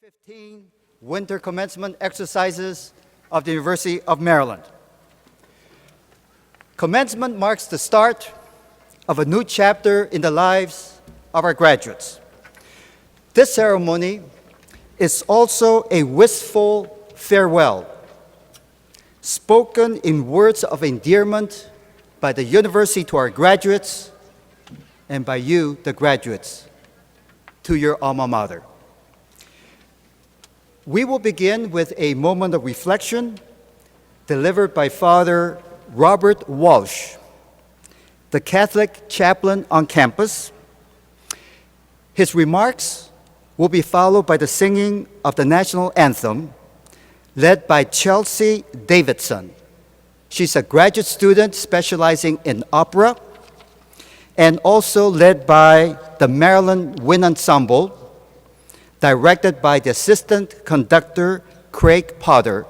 2015 Winter Commencement exercises of the University of Maryland. Commencement marks the start of a new chapter in the lives of our graduates. This ceremony is also a wistful farewell, spoken in words of endearment by the university to our graduates and by you, the graduates, to your alma mater. We will begin with a moment of reflection delivered by Father Robert Walsh, the Catholic chaplain on campus. His remarks will be followed by the singing of the national anthem, led by Chelsea Davidson. She's a graduate student specializing in opera, and also led by the Maryland Wind Ensemble, directed by the assistant conductor, Craig Potter,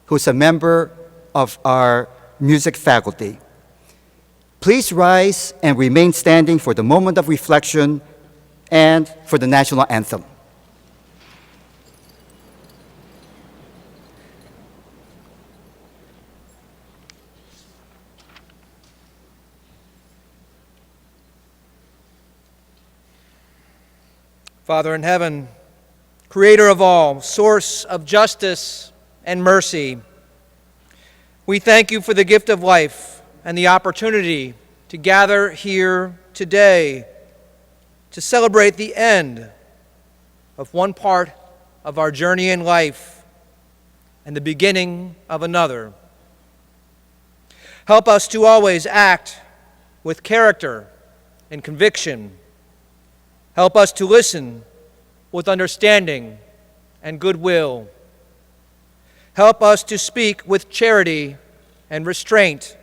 who's a member of our music faculty. Please rise and remain standing for the moment of reflection and for the national anthem. Father in heaven, creator of all, source of justice and mercy, we thank you for the gift of life and the opportunity to gather here today to celebrate the end of one part of our journey in life and the beginning of another. Help us to always act with character and conviction. Help us to listen with understanding and goodwill. Help us to speak with charity and restraint.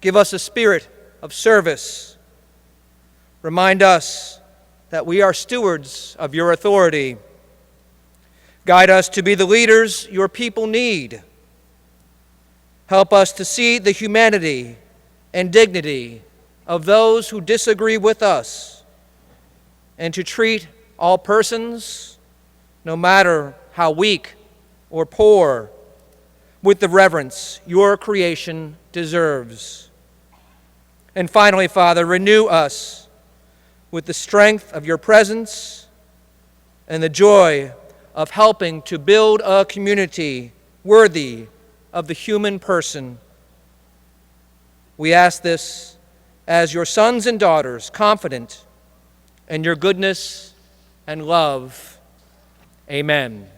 Give us a spirit of service. Remind us that we are stewards of your authority. Guide us to be the leaders your people need. Help us to see the humanity and dignity of those who disagree with us, and to treat all persons, no matter how weak or poor, with the reverence your creation deserves. And finally, Father, renew us with the strength of your presence and the joy of helping to build a community worthy of the human person. We ask this as your sons and daughters, confident in your goodness and love. Amen.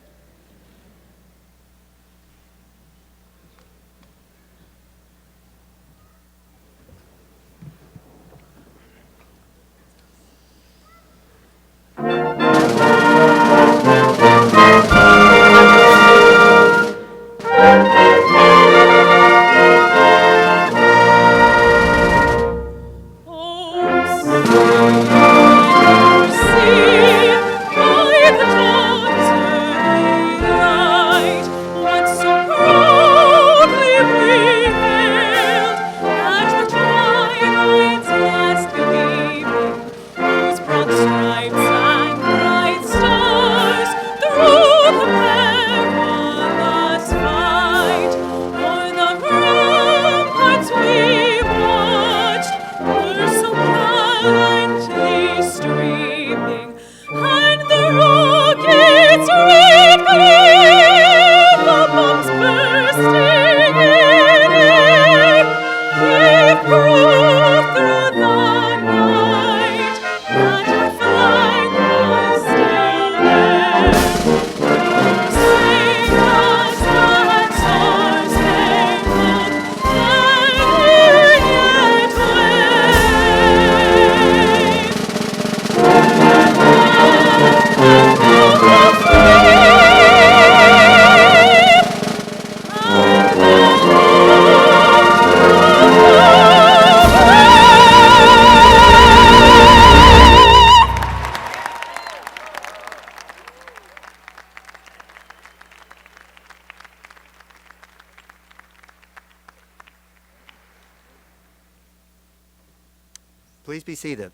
Please be seated.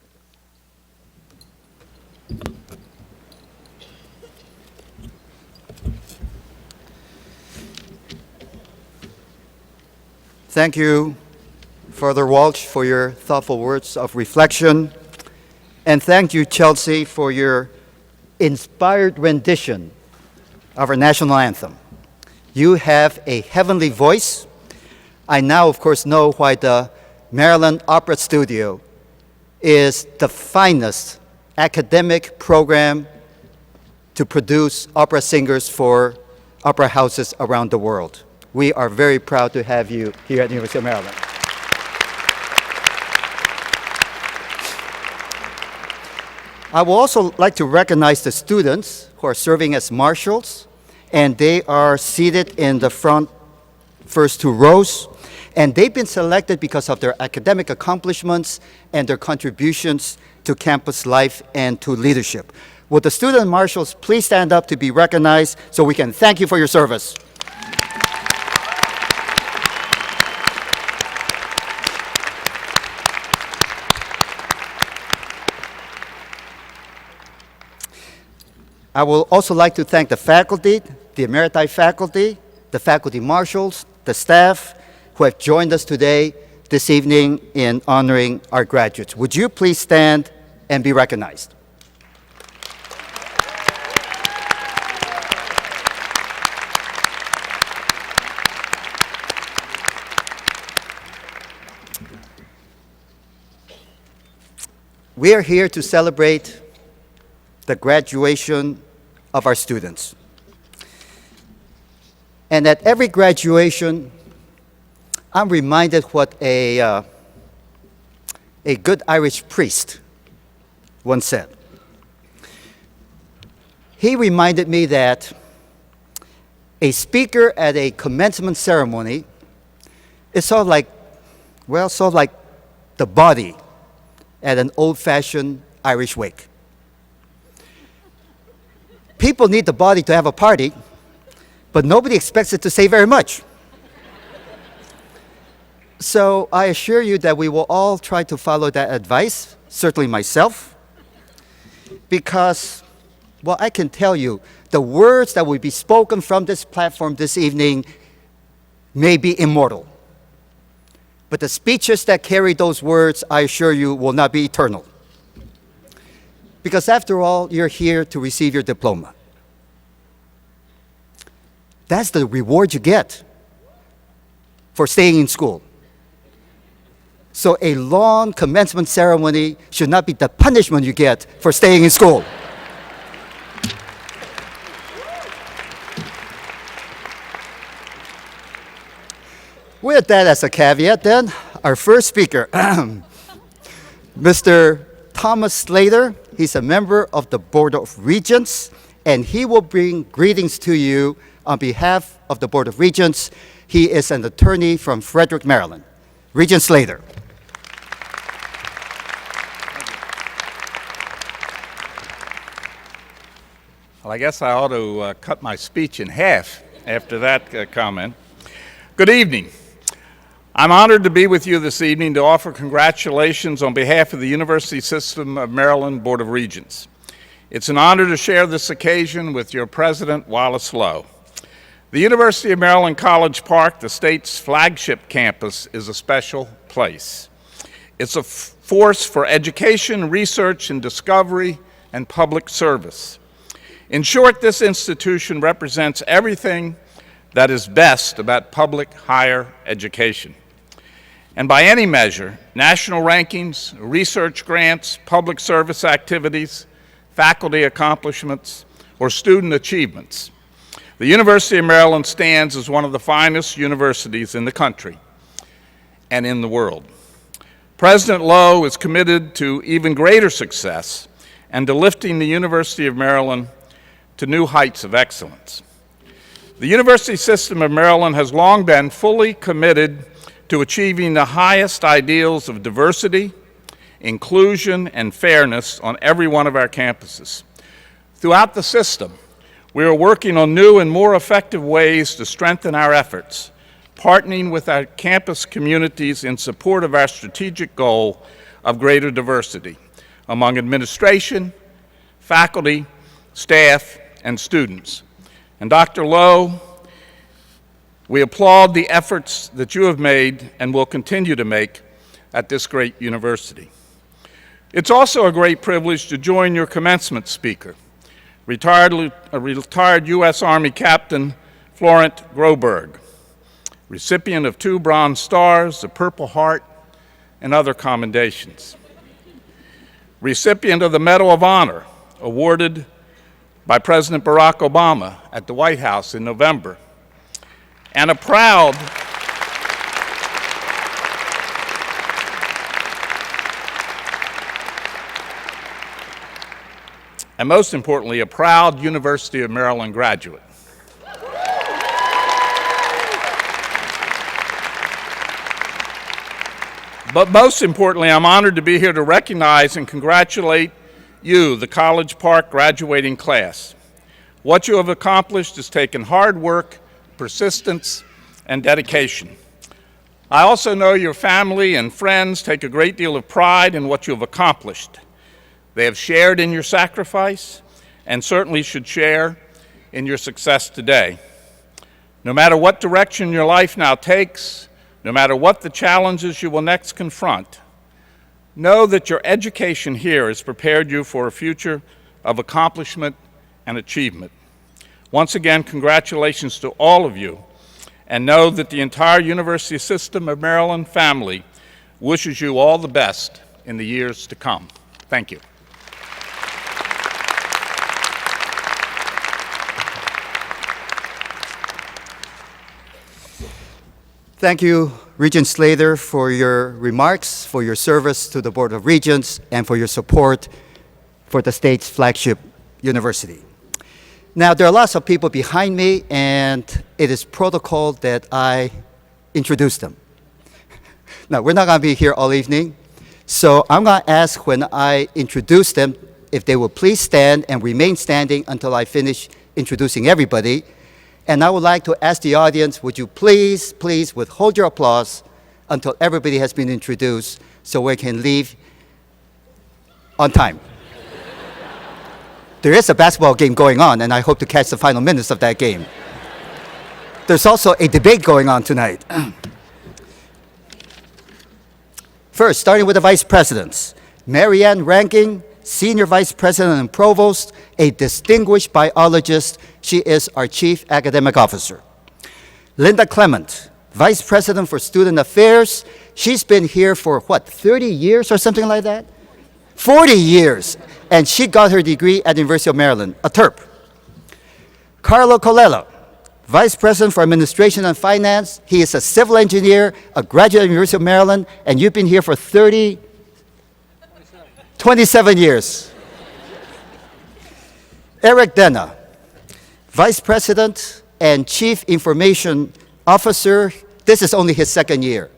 Thank you, Father Walsh, for your thoughtful words of reflection. And thank you, Chelsea, for your inspired rendition of our national anthem. You have a heavenly voice. I now, of course, know why the Maryland Opera Studio is the finest academic program to produce opera singers for opera houses around the world. We are very proud to have you here at the University of Maryland. I would also like to recognize the students who are serving as marshals, and they are seated in the front first two rows. And they've been selected because of their academic accomplishments and their contributions to campus life and to leadership. Would the student marshals please stand up to be recognized so we can thank you for your service? I would also like to thank the faculty, the emeriti faculty, the faculty marshals, the staff who have joined us today, this evening, in honoring our graduates. Would you please stand and be recognized? We are here to celebrate the graduation of our students. And at every graduation, I'm reminded what a good Irish priest once said. He reminded me that a speaker at a commencement ceremony is sort of like the body at an old-fashioned Irish wake. People need the body to have a party, but nobody expects it to say very much. So I assure you that we will all try to follow that advice, certainly myself, because, well, I can tell you, the words that will be spoken from this platform this evening may be immortal. But the speeches that carry those words, I assure you, will not be eternal. Because after all, you're here to receive your diploma. That's the reward you get for staying in school. So a long commencement ceremony should not be the punishment you get for staying in school. With that as a caveat, then, our first speaker, Mr. Thomas Slater. He's a member of the Board of Regents, and he will bring greetings to you on behalf of the Board of Regents. He is an attorney from Frederick, Maryland. Regent Slater. Well, I guess I ought to cut my speech in half after that comment. Good evening. I'm honored to be with you this evening to offer congratulations on behalf of the University System of Maryland Board of Regents. It's an honor to share this occasion with your President, Wallace Lowe. The University of Maryland College Park, the state's flagship campus, is a special place. It's a force for education, research, and discovery, and public service. In short, this institution represents everything that is best about public higher education. And by any measure, national rankings, research grants, public service activities, faculty accomplishments, or student achievements, the University of Maryland stands as one of the finest universities in the country and in the world. President Lowe is committed to even greater success and to lifting the University of Maryland to new heights of excellence. The University System of Maryland has long been fully committed to achieving the highest ideals of diversity, inclusion, and fairness on every one of our campuses. Throughout the system, we are working on new and more effective ways to strengthen our efforts, partnering with our campus communities in support of our strategic goal of greater diversity among administration, faculty, staff, and students. And Dr. Lowe, We applaud the efforts that you have made and will continue to make at this great university. It's also a great privilege to join your commencement speaker, retired U.S. Army Captain Florent Groberg, recipient of 2 Bronze Stars, the Purple Heart, and other commendations. Recipient of the Medal of Honor, awarded by President Barack Obama at the White House in November, and most importantly, a proud University of Maryland graduate. But most importantly, I'm honored to be here to recognize and congratulate you, the College Park graduating class. What you have accomplished has taken hard work, persistence, and dedication. I also know your family and friends take a great deal of pride in what you have accomplished. They have shared in your sacrifice and certainly should share in your success today. No matter what direction your life now takes, no matter what the challenges you will next confront, know that your education here has prepared you for a future of accomplishment and achievement. Once again, congratulations to all of you, and know that the entire University System of Maryland family wishes you all the best in the years to come. Thank you. Thank you, Regent Slater, for your remarks, for your service to the Board of Regents, and for your support for the state's flagship university. Now, there are lots of people behind me, and it is protocol that I introduce them. Now, we're not going to be here all evening, so I'm going to ask when I introduce them if they will please stand and remain standing until I finish introducing everybody. And I would like to ask the audience, would you please withhold your applause until everybody has been introduced so we can leave on time. There is a basketball game going on, and I hope to catch the final minutes of that game. There's also a debate going on tonight. First, starting with the vice presidents. Marianne Ranking, Senior Vice President and Provost, a distinguished biologist. She is our Chief Academic Officer. Linda Clement, Vice President for Student Affairs. She's been here for, 30 years or something like that? 40 years. And she got her degree at the University of Maryland, a Terp. Carlo Colella, Vice President for Administration and Finance. He is a civil engineer, a graduate of the University of Maryland, and you've been here for 27 years. Eric Denna, Vice President and Chief Information Officer. This is only his second year.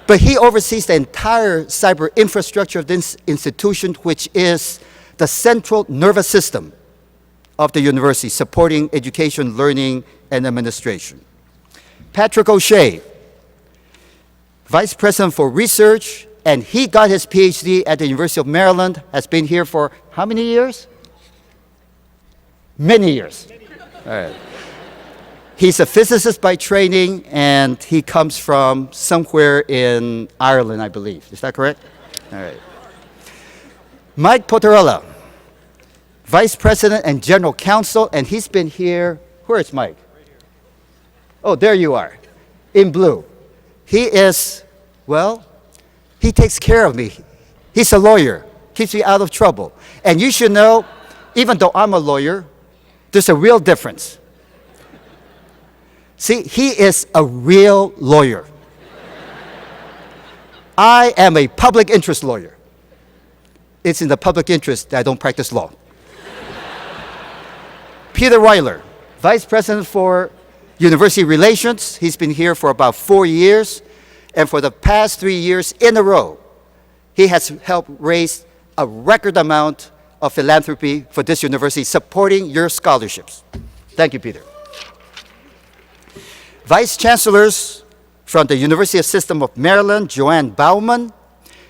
But he oversees the entire cyber infrastructure of this institution, which is the central nervous system of the university, supporting education, learning, and administration. Patrick O'Shea, Vice President for Research, and he got his PhD at the University of Maryland, has been here for how many years? Many years. All right. He's a physicist by training, and he comes from somewhere in Ireland, I believe. Is that correct? All right. Mike Poterella, Vice President and General Counsel, and he's been here. Where is Mike? Oh, there you are, in blue. He is, he takes care of me. He's a lawyer, keeps me out of trouble. And you should know, even though I'm a lawyer, there's a real difference. See, he is a real lawyer. I am a public interest lawyer. It's in the public interest that I don't practice law. Peter Weiler, Vice President for University Relations. He's been here for about 4 years. And for the past 3 years in a row, he has helped raise a record amount of philanthropy for this university, supporting your scholarships. Thank you, Peter. Vice Chancellors from the University System of Maryland, Joanne Bauman.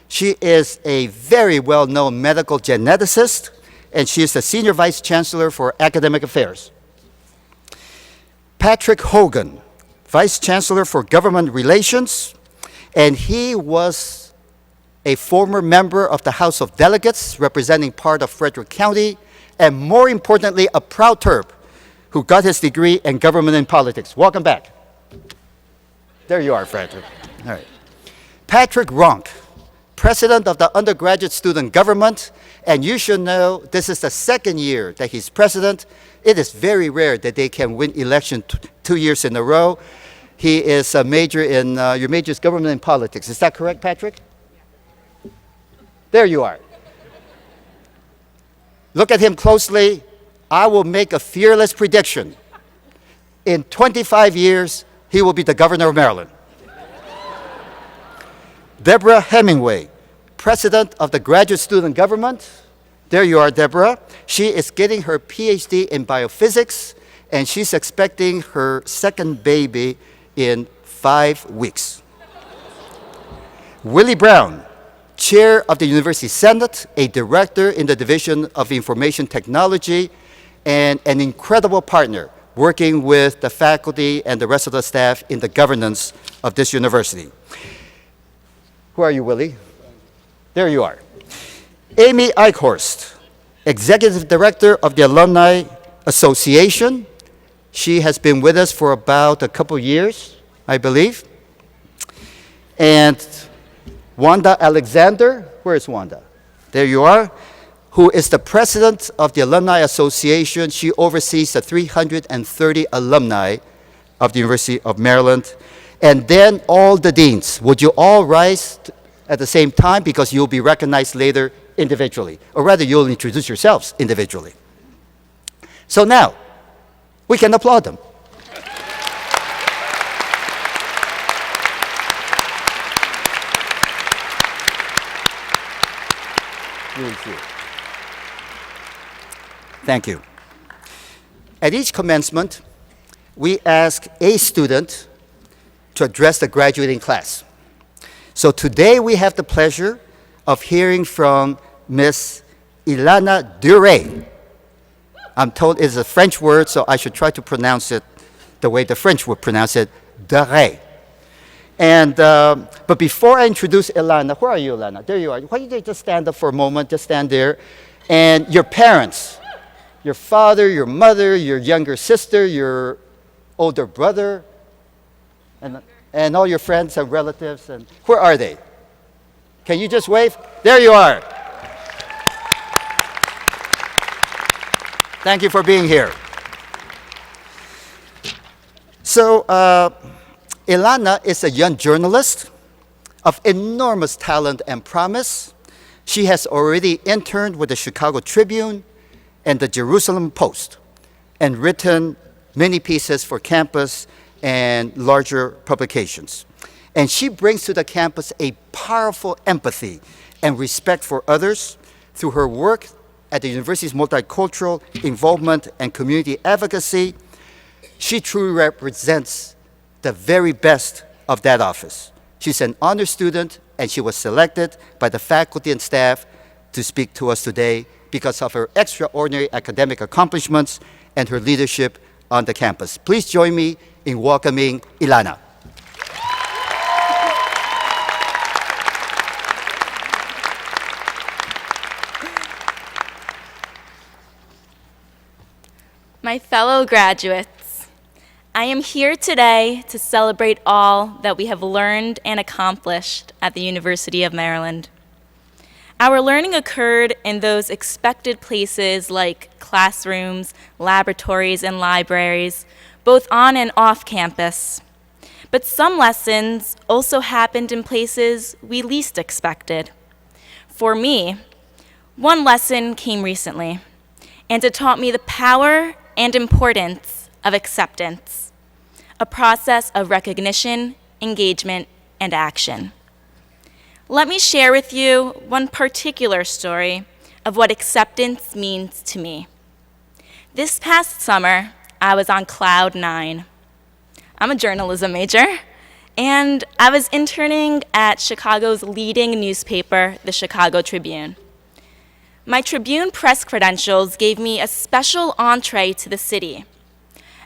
She is a very well-known medical geneticist, and she is the Senior Vice Chancellor for Academic Affairs. Patrick Hogan, Vice Chancellor for Government Relations, and he was a former member of the House of Delegates representing part of Frederick County, and more importantly, a proud Terp who got his degree in government and politics. Welcome back. There you are, Frederick. All right. Patrick Ronk, President of the Undergraduate Student Government, and you should know this is the second year that he's president. It is very rare that they can win election 2 years in a row. He is a major in, your major is government and politics. Is that correct, Patrick? There you are. Look at him closely. I will make a fearless prediction. In 25 years, he will be the governor of Maryland. Deborah Hemingway, President of the Graduate Student Government. There you are, Deborah. She is getting her PhD in biophysics, and she's expecting her second baby in 5 weeks. Willie Brown, Chair of the University Senate, a director in the Division of Information Technology, and an incredible partner working with the faculty and the rest of the staff in the governance of this university. Who are you, Willie? There you are. Amy Eichhorst, Executive Director of the Alumni Association. She has been with us for about a couple years, I believe. And Wanda Alexander, where is Wanda? There you are, who is the President of the Alumni Association. She oversees the 330 alumni of the University of Maryland. And then all the deans. Would you all rise at the same time, because you'll be recognized later individually, or rather you'll introduce yourselves individually. So now, we can applaud them. Thank you. At each commencement, we ask a student to address the graduating class. So today we have the pleasure of hearing from Miss Elena Dur. I'm told it's a French word, so I should try to pronounce it the way the French would pronounce it, Dur. And, but before I introduce Elena, where are you, Elena? There you are. Why don't you just stand up for a moment, just stand there. And your parents, your father, your mother, your younger sister, your older brother, and all your friends and relatives, and where are they? Can you just wave? There you are. Thank you for being here. So, Elena is a young journalist of enormous talent and promise. She has already interned with the Chicago Tribune and the Jerusalem Post and written many pieces for campus and larger publications. And she brings to the campus a powerful empathy and respect for others through her work at the university's multicultural involvement and community advocacy. She truly represents the very best of that office. She's an honor student, and she was selected by the faculty and staff to speak to us today because of her extraordinary academic accomplishments and her leadership on the campus. Please join me in welcoming Elena. My fellow graduates, I am here today to celebrate all that we have learned and accomplished at the University of Maryland. Our learning occurred in those expected places like classrooms, laboratories, and libraries, both on and off campus. But some lessons also happened in places we least expected. For me, one lesson came recently, and it taught me the power and importance of acceptance, a process of recognition, engagement, and action. Let me share with you one particular story of what acceptance means to me. This past summer, I was on cloud 9. I'm a journalism major, and I was interning at Chicago's leading newspaper, the Chicago Tribune. My Tribune press credentials gave me a special entree to the city.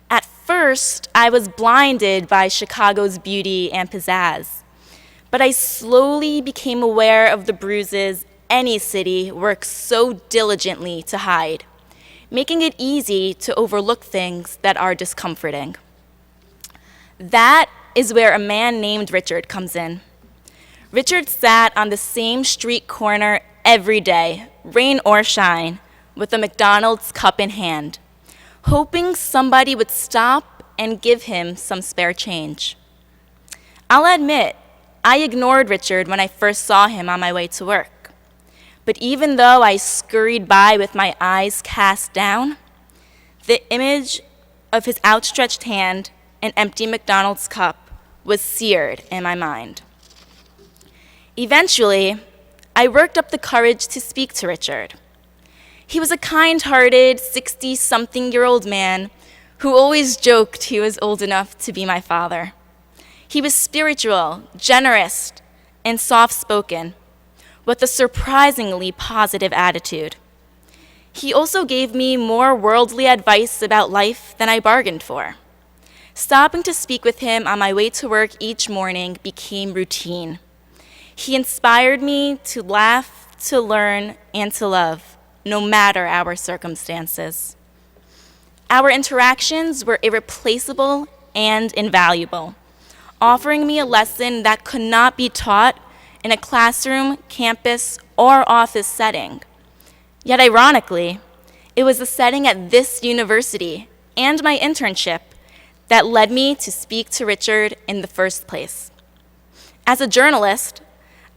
At first, first, I was blinded by Chicago's beauty and pizzazz, but I slowly became aware of the bruises any city works so diligently to hide, making it easy to overlook things that are discomforting. That is where a man named Richard comes in. Richard sat on the same street corner every day, rain or shine, with a McDonald's cup in hand, hoping somebody would stop and give him some spare change. I'll admit, I ignored Richard when I first saw him on my way to work. But even though I scurried by with my eyes cast down, the image of his outstretched hand and empty McDonald's cup was seared in my mind. Eventually, I worked up the courage to speak to Richard. He was a kind-hearted, 60-something-year-old man who always joked he was old enough to be my father. He was spiritual, generous, and soft-spoken, with a surprisingly positive attitude. He also gave me more worldly advice about life than I bargained for. Stopping to speak with him on my way to work each morning became routine. He inspired me to laugh, to learn, and to love, no matter our circumstances. Our interactions were irreplaceable and invaluable, offering me a lesson that could not be taught in a classroom, campus, or office setting. Yet ironically, it was the setting at this university and my internship that led me to speak to Richard in the first place. As a journalist,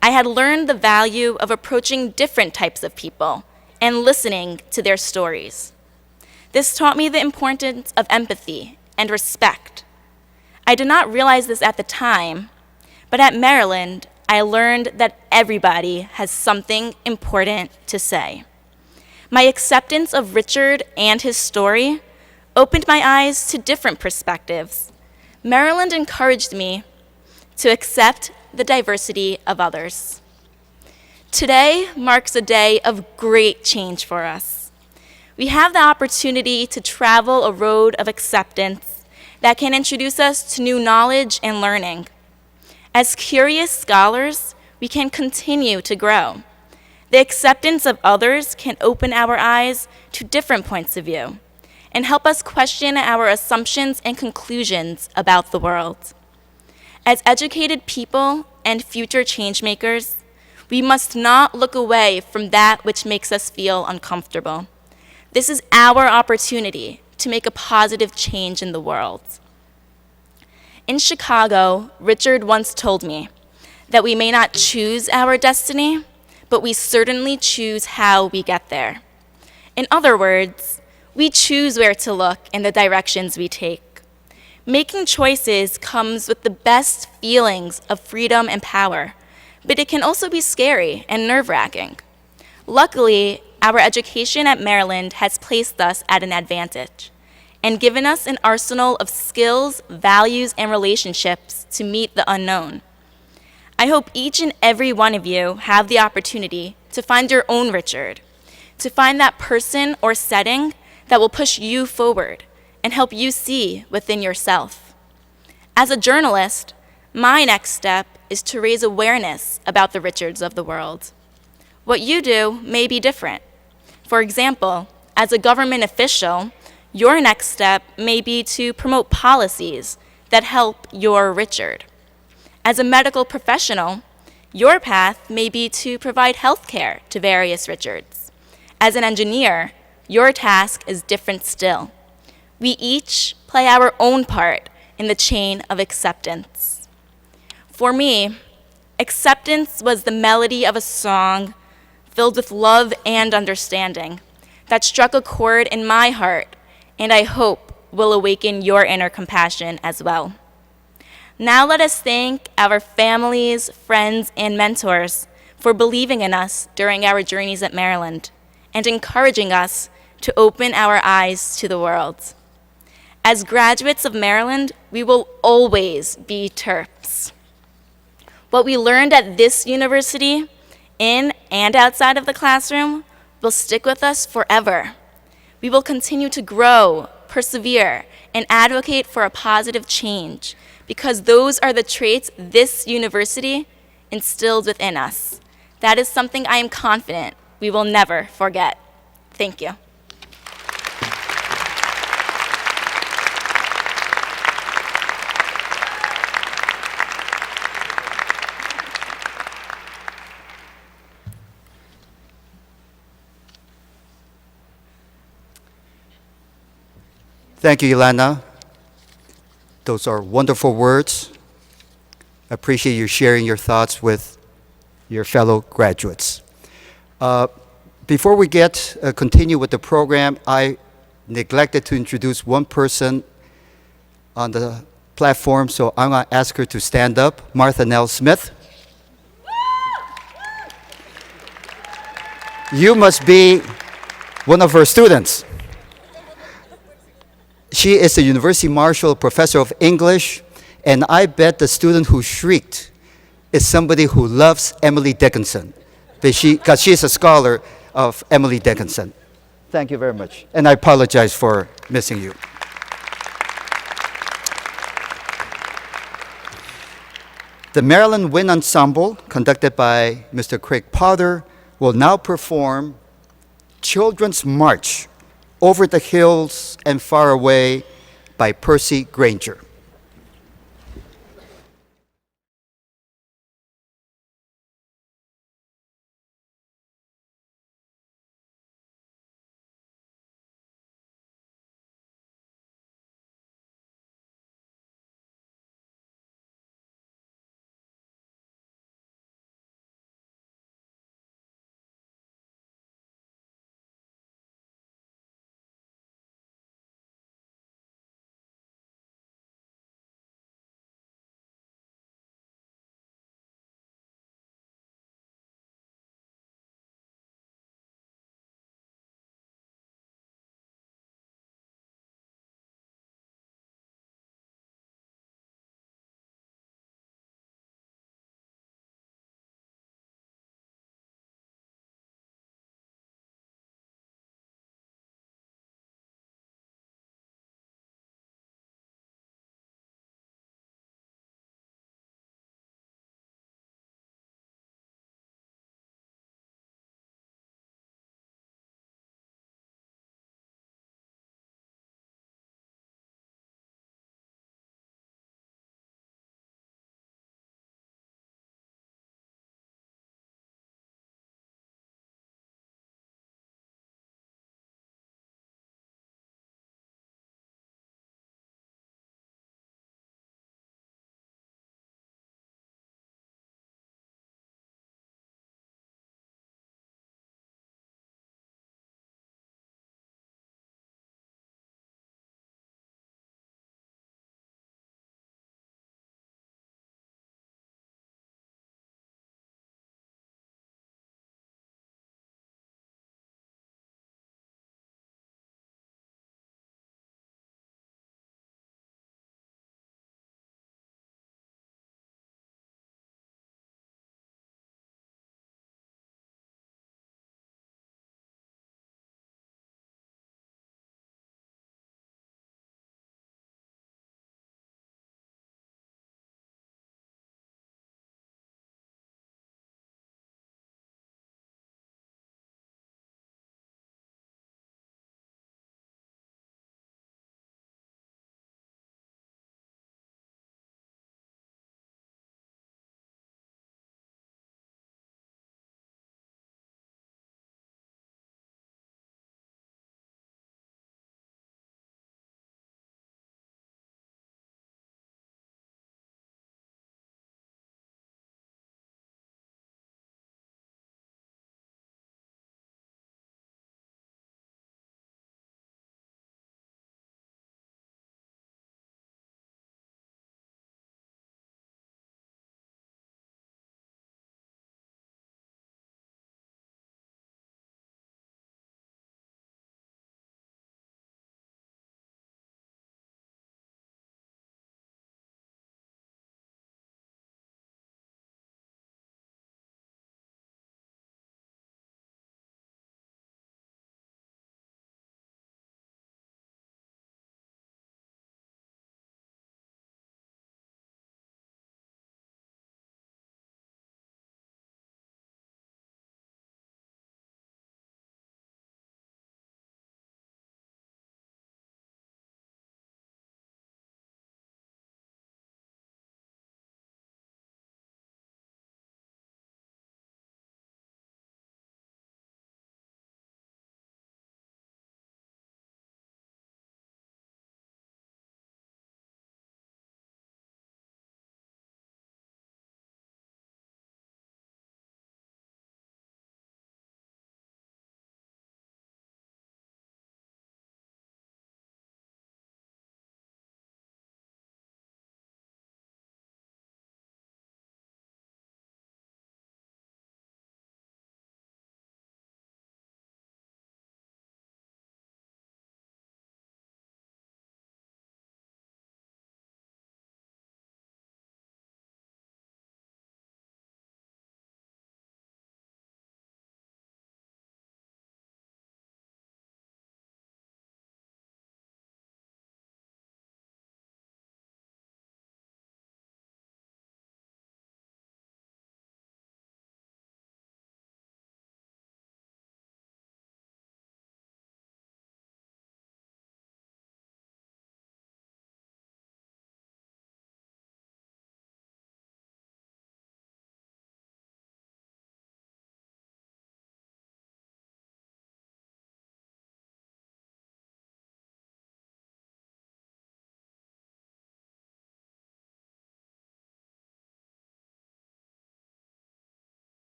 I had learned the value of approaching different types of people and listening to their stories. This taught me the importance of empathy and respect. I did not realize this at the time, but at Maryland, I learned that everybody has something important to say. My acceptance of Richard and his story opened my eyes to different perspectives. Maryland encouraged me to accept the diversity of others. Today marks a day of great change for us. We have the opportunity to travel a road of acceptance that can introduce us to new knowledge and learning. As curious scholars, we can continue to grow. The acceptance of others can open our eyes to different points of view and help us question our assumptions and conclusions about the world. As educated people and future changemakers, we must not look away from that which makes us feel uncomfortable. This is our opportunity to make a positive change in the world. In Chicago, Richard once told me that we may not choose our destiny, but we certainly choose how we get there. In other words, we choose where to look and the directions we take. Making choices comes with the best feelings of freedom and power, but it can also be scary and nerve-wracking. Luckily, our education at Maryland has placed us at an advantage and given us an arsenal of skills, values, and relationships to meet the unknown. I hope each and every one of you have the opportunity to find your own Richard, to find that person or setting that will push you forward and help you see within yourself. As a journalist, my next step is to raise awareness about the Richards of the world. What you do may be different. For example, as a government official, your next step may be to promote policies that help your Richard. As a medical professional, your path may be to provide health care to various Richards. As an engineer, your task is different still. We each play our own part in the chain of acceptance. For me, acceptance was the melody of a song filled with love and understanding that struck a chord in my heart, and I hope will awaken your inner compassion as well. Now let us thank our families, friends, and mentors for believing in us during our journeys at Maryland and encouraging us to open our eyes to the world. As graduates of Maryland, we will always be Terps. What we learned at this university, in and outside of the classroom, will stick with us forever. We will continue to grow, persevere, and advocate for a positive change, because those are the traits this university instilled within us. That is something I am confident we will never forget. Thank you. Thank you, Elena. Those are wonderful words. I appreciate you sharing your thoughts with your fellow graduates. Before we continue with the program, I neglected to introduce one person on the platform, so I'm going to ask her to stand up, Martha Nell Smith. You must be one of her students. She is a University Marshall Professor of English, and I bet the student who shrieked is somebody who loves Emily Dickinson, because she's a scholar of Emily Dickinson. Thank you very much, and I apologize for missing you. The Maryland Wind Ensemble, conducted by Mr. Craig Potter, will now perform Children's March, Over the Hills and Far Away by Percy Granger.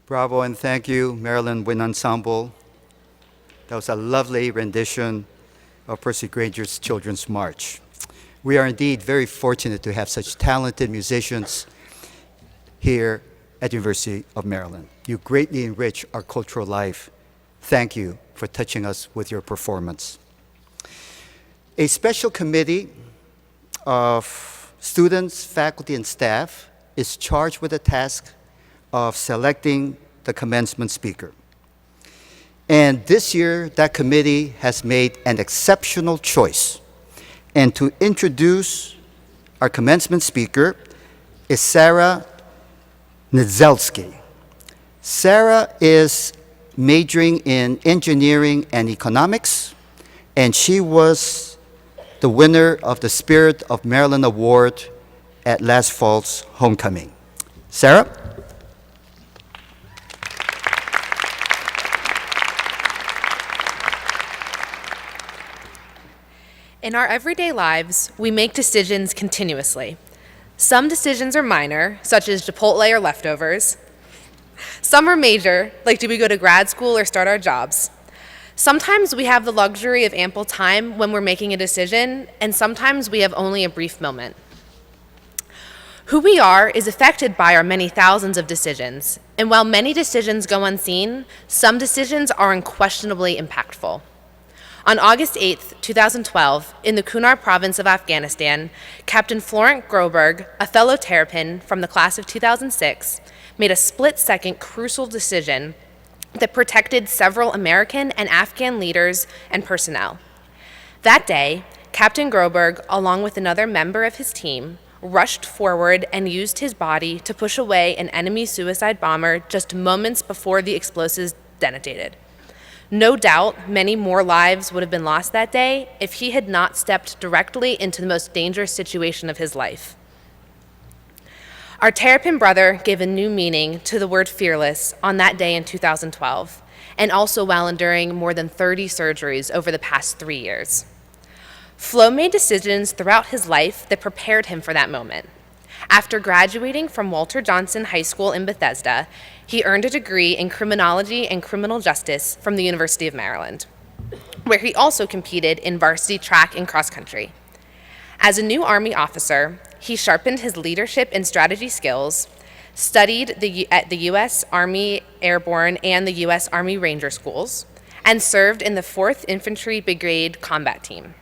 Bravo and thank you, Maryland Wind Ensemble. That was a lovely rendition of Percy Granger's Children's March. We are indeed very fortunate to have such talented musicians here at the University of Maryland. You greatly enrich our cultural life. Thank you for touching us with your performance. A special committee of students, faculty, and staff is charged with the task of selecting the commencement speaker. And this year, that committee has made an exceptional choice. And to introduce our commencement speaker is Sarah Niedzelsky. Sarah is majoring in engineering and economics, and she was the winner of the Spirit of Maryland Award at last fall's homecoming. Sarah? In our everyday lives, we make decisions continuously. Some decisions are minor, such as Chipotle or leftovers. Some are major, like do we go to grad school or start our jobs. Sometimes we have the luxury of ample time when we're making a decision, and sometimes we have only a brief moment. Who we are is affected by our many thousands of decisions, and while many decisions go unseen, some decisions are unquestionably impactful. On August 8, 2012, in the Kunar province of Afghanistan, Captain Florent Groberg, a fellow Terrapin from the class of 2006, made a split-second crucial decision that protected several American and Afghan leaders and personnel. That day, Captain Groberg, along with another member of his team, rushed forward and used his body to push away an enemy suicide bomber just moments before the explosives detonated. No doubt, many more lives would have been lost that day if he had not stepped directly into the most dangerous situation of his life. Our Terrapin brother gave a new meaning to the word fearless on that day in 2012, and also while enduring more than 30 surgeries over the past 3 years. Flo made decisions throughout his life that prepared him for that moment. After graduating from Walter Johnson High School in Bethesda, he earned a degree in criminology and criminal justice from the University of Maryland, where he also competed in varsity track and cross country. As a new Army officer, he sharpened his leadership and strategy skills, studied at the U.S. Army Airborne and the U.S. Army Ranger Schools, and served in the 4th Infantry Brigade Combat Team.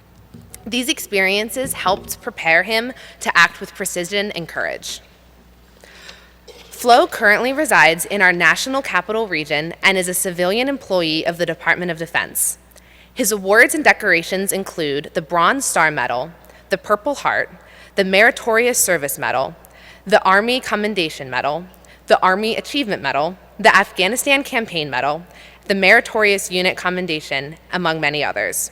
These experiences helped prepare him to act with precision and courage. Flo currently resides in our National Capital Region and is a civilian employee of the Department of Defense. His awards and decorations include the Bronze Star Medal, the Purple Heart, the Meritorious Service Medal, the Army Commendation Medal, the Army Achievement Medal, the Afghanistan Campaign Medal, the Meritorious Unit Commendation, among many others.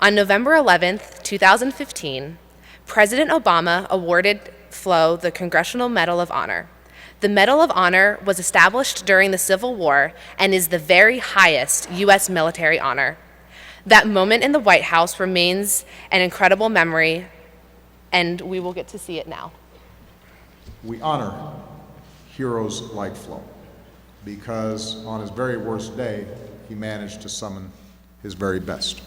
On November 11, 2015, President Obama awarded Flo the Congressional Medal of Honor. The Medal of Honor was established during the Civil War and is the very highest U.S. military honor. That moment in the White House remains an incredible memory, and we will get to see it now. We honor heroes like Flo because on his very worst day, he managed to summon his very best.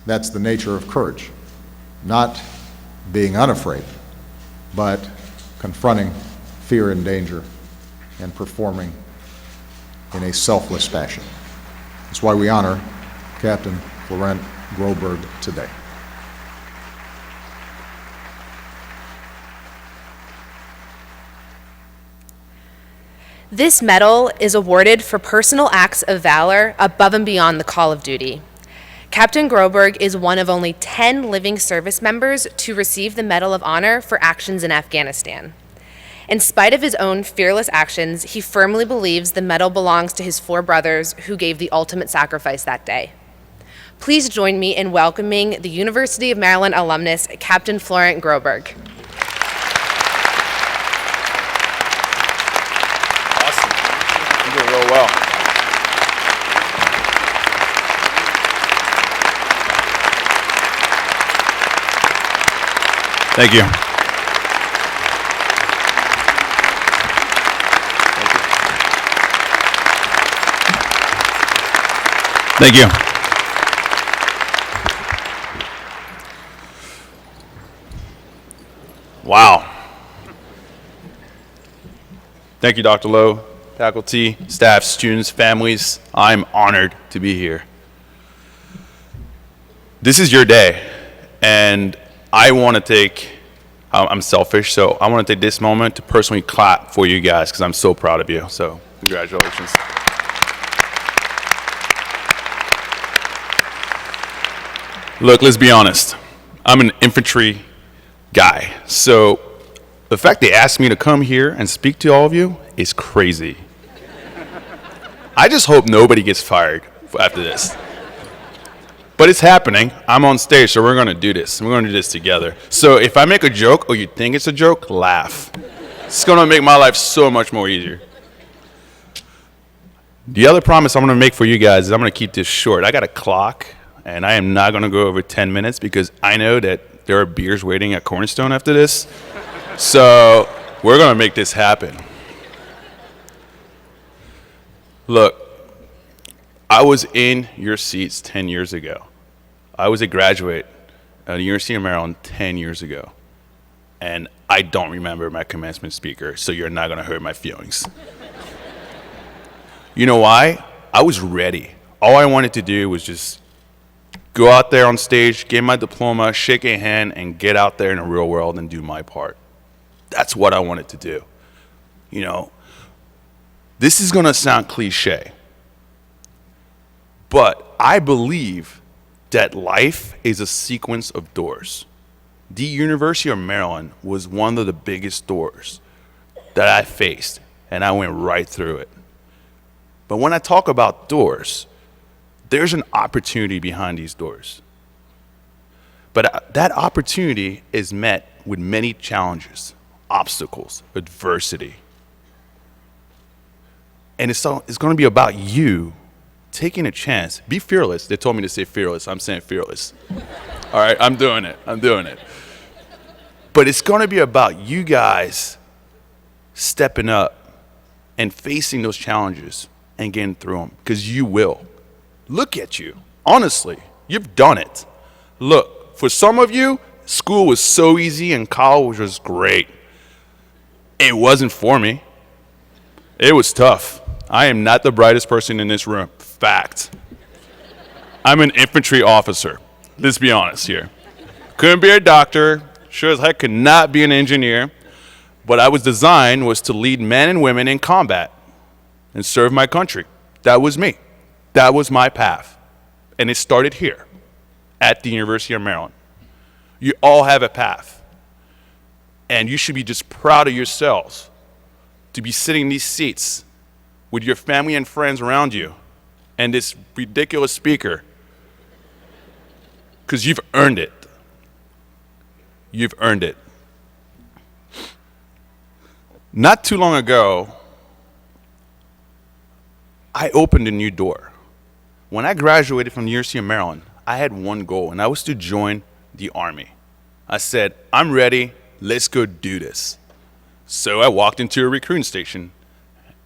That's the nature of courage, not being unafraid, but confronting fear and danger and performing in a selfless fashion. That's why we honor Captain Florent Groberg today. This medal is awarded for personal acts of valor above and beyond the call of duty. Captain Groberg is one of only 10 living service members to receive the Medal of Honor for actions in Afghanistan. In spite of his own fearless actions, he firmly believes the medal belongs to his 4 brothers who gave the ultimate sacrifice that day. Please join me in welcoming the University of Maryland alumnus, Captain Florent Groberg. Awesome. You did real well. Thank you. Thank you. Thank you. Wow. Thank you, Dr. Lowe, faculty, staff, students, families. I'm honored to be here. This is your day, and I want to take, I'm selfish, so I want to take this moment to personally clap for you guys because I'm so proud of you. So, congratulations. Look, let's be honest. I'm an infantry guy, so the fact they asked me to come here and speak to all of you is crazy. I just hope nobody gets fired after this. But it's happening. I'm on stage, so we're going to do this. We're going to do this together. So if I make a joke or you think it's a joke, laugh. It's going to make my life so much more easier. The other promise I'm going to make for you guys is I'm going to keep this short. I got a clock, and I am not going to go over 10 minutes because I know that there are beers waiting at Cornerstone after this. So we're going to make this happen. Look, I was in your seats 10 years ago. I was a graduate at the University of Maryland 10 years ago. And I don't remember my commencement speaker, so you're not going to hurt my feelings. You know why? I was ready. All I wanted to do was just go out there on stage, get my diploma, shake a hand, and get out there in the real world and do my part. That's what I wanted to do. You know, this is going to sound cliche, but I believe that life is a sequence of doors. The University of Maryland was one of the biggest doors that I faced, and I went right through it. But when I talk about doors, there's an opportunity behind these doors. But that opportunity is met with many challenges, obstacles, adversity. And it's going to be about you taking a chance. Be fearless. They told me to say fearless. I'm saying fearless. All right, I'm doing it. But it's going to be about you guys stepping up and facing those challenges and getting through them, because you will. Look at you. Honestly, you've done it. Look, for some of you, school was so easy and college was great. It wasn't for me. It was tough. I am not the brightest person in this room. Fact. I'm an infantry officer. Let's be honest here. Couldn't be a doctor. Sure as heck could not be an engineer. But I was designed was to lead men and women in combat and serve my country. That was me. That was my path. And it started here at the University of Maryland. You all have a path. And you should be just proud of yourselves to be sitting in these seats with your family and friends around you and this ridiculous speaker, because you've earned it. You've earned it. Not too long ago, I opened a new door. When I graduated from the University of Maryland, I had one goal, and that was to join the Army. I said, I'm ready, let's go do this. So I walked into a recruiting station,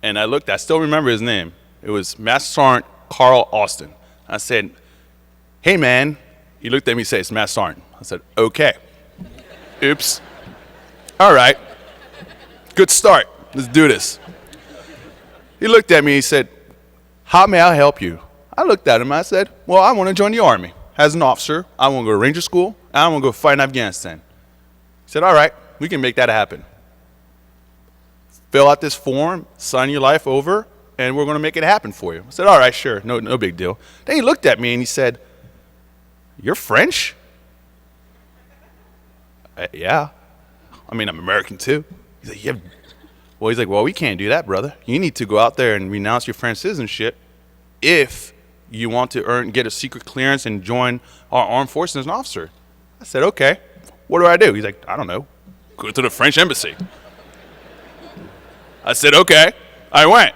and I still remember his name. It was Master Sergeant Carl Austin. I said, hey man. He looked at me and said, it's Master Sergeant. I said, okay. Oops. All right. Good start. Let's do this. He looked at me and he said, how may I help you? I looked at him and I said, well, I want to join the Army. As an officer, I want to go to Ranger School, and I want to go fight in Afghanistan. He said, all right, we can make that happen. Fill out this form, sign your life over, and we're going to make it happen for you. I said, all right, sure, no big deal. Then he looked at me and he said, you're French? Yeah. I mean, I'm American too. He's like, yeah. Well, we can't do that, brother. You need to go out there and renounce your French citizenship if you want to get a secret clearance and join our armed forces as an officer. I said, okay. What do I do? He's like, I don't know. Go to the French embassy. I said, okay. I went.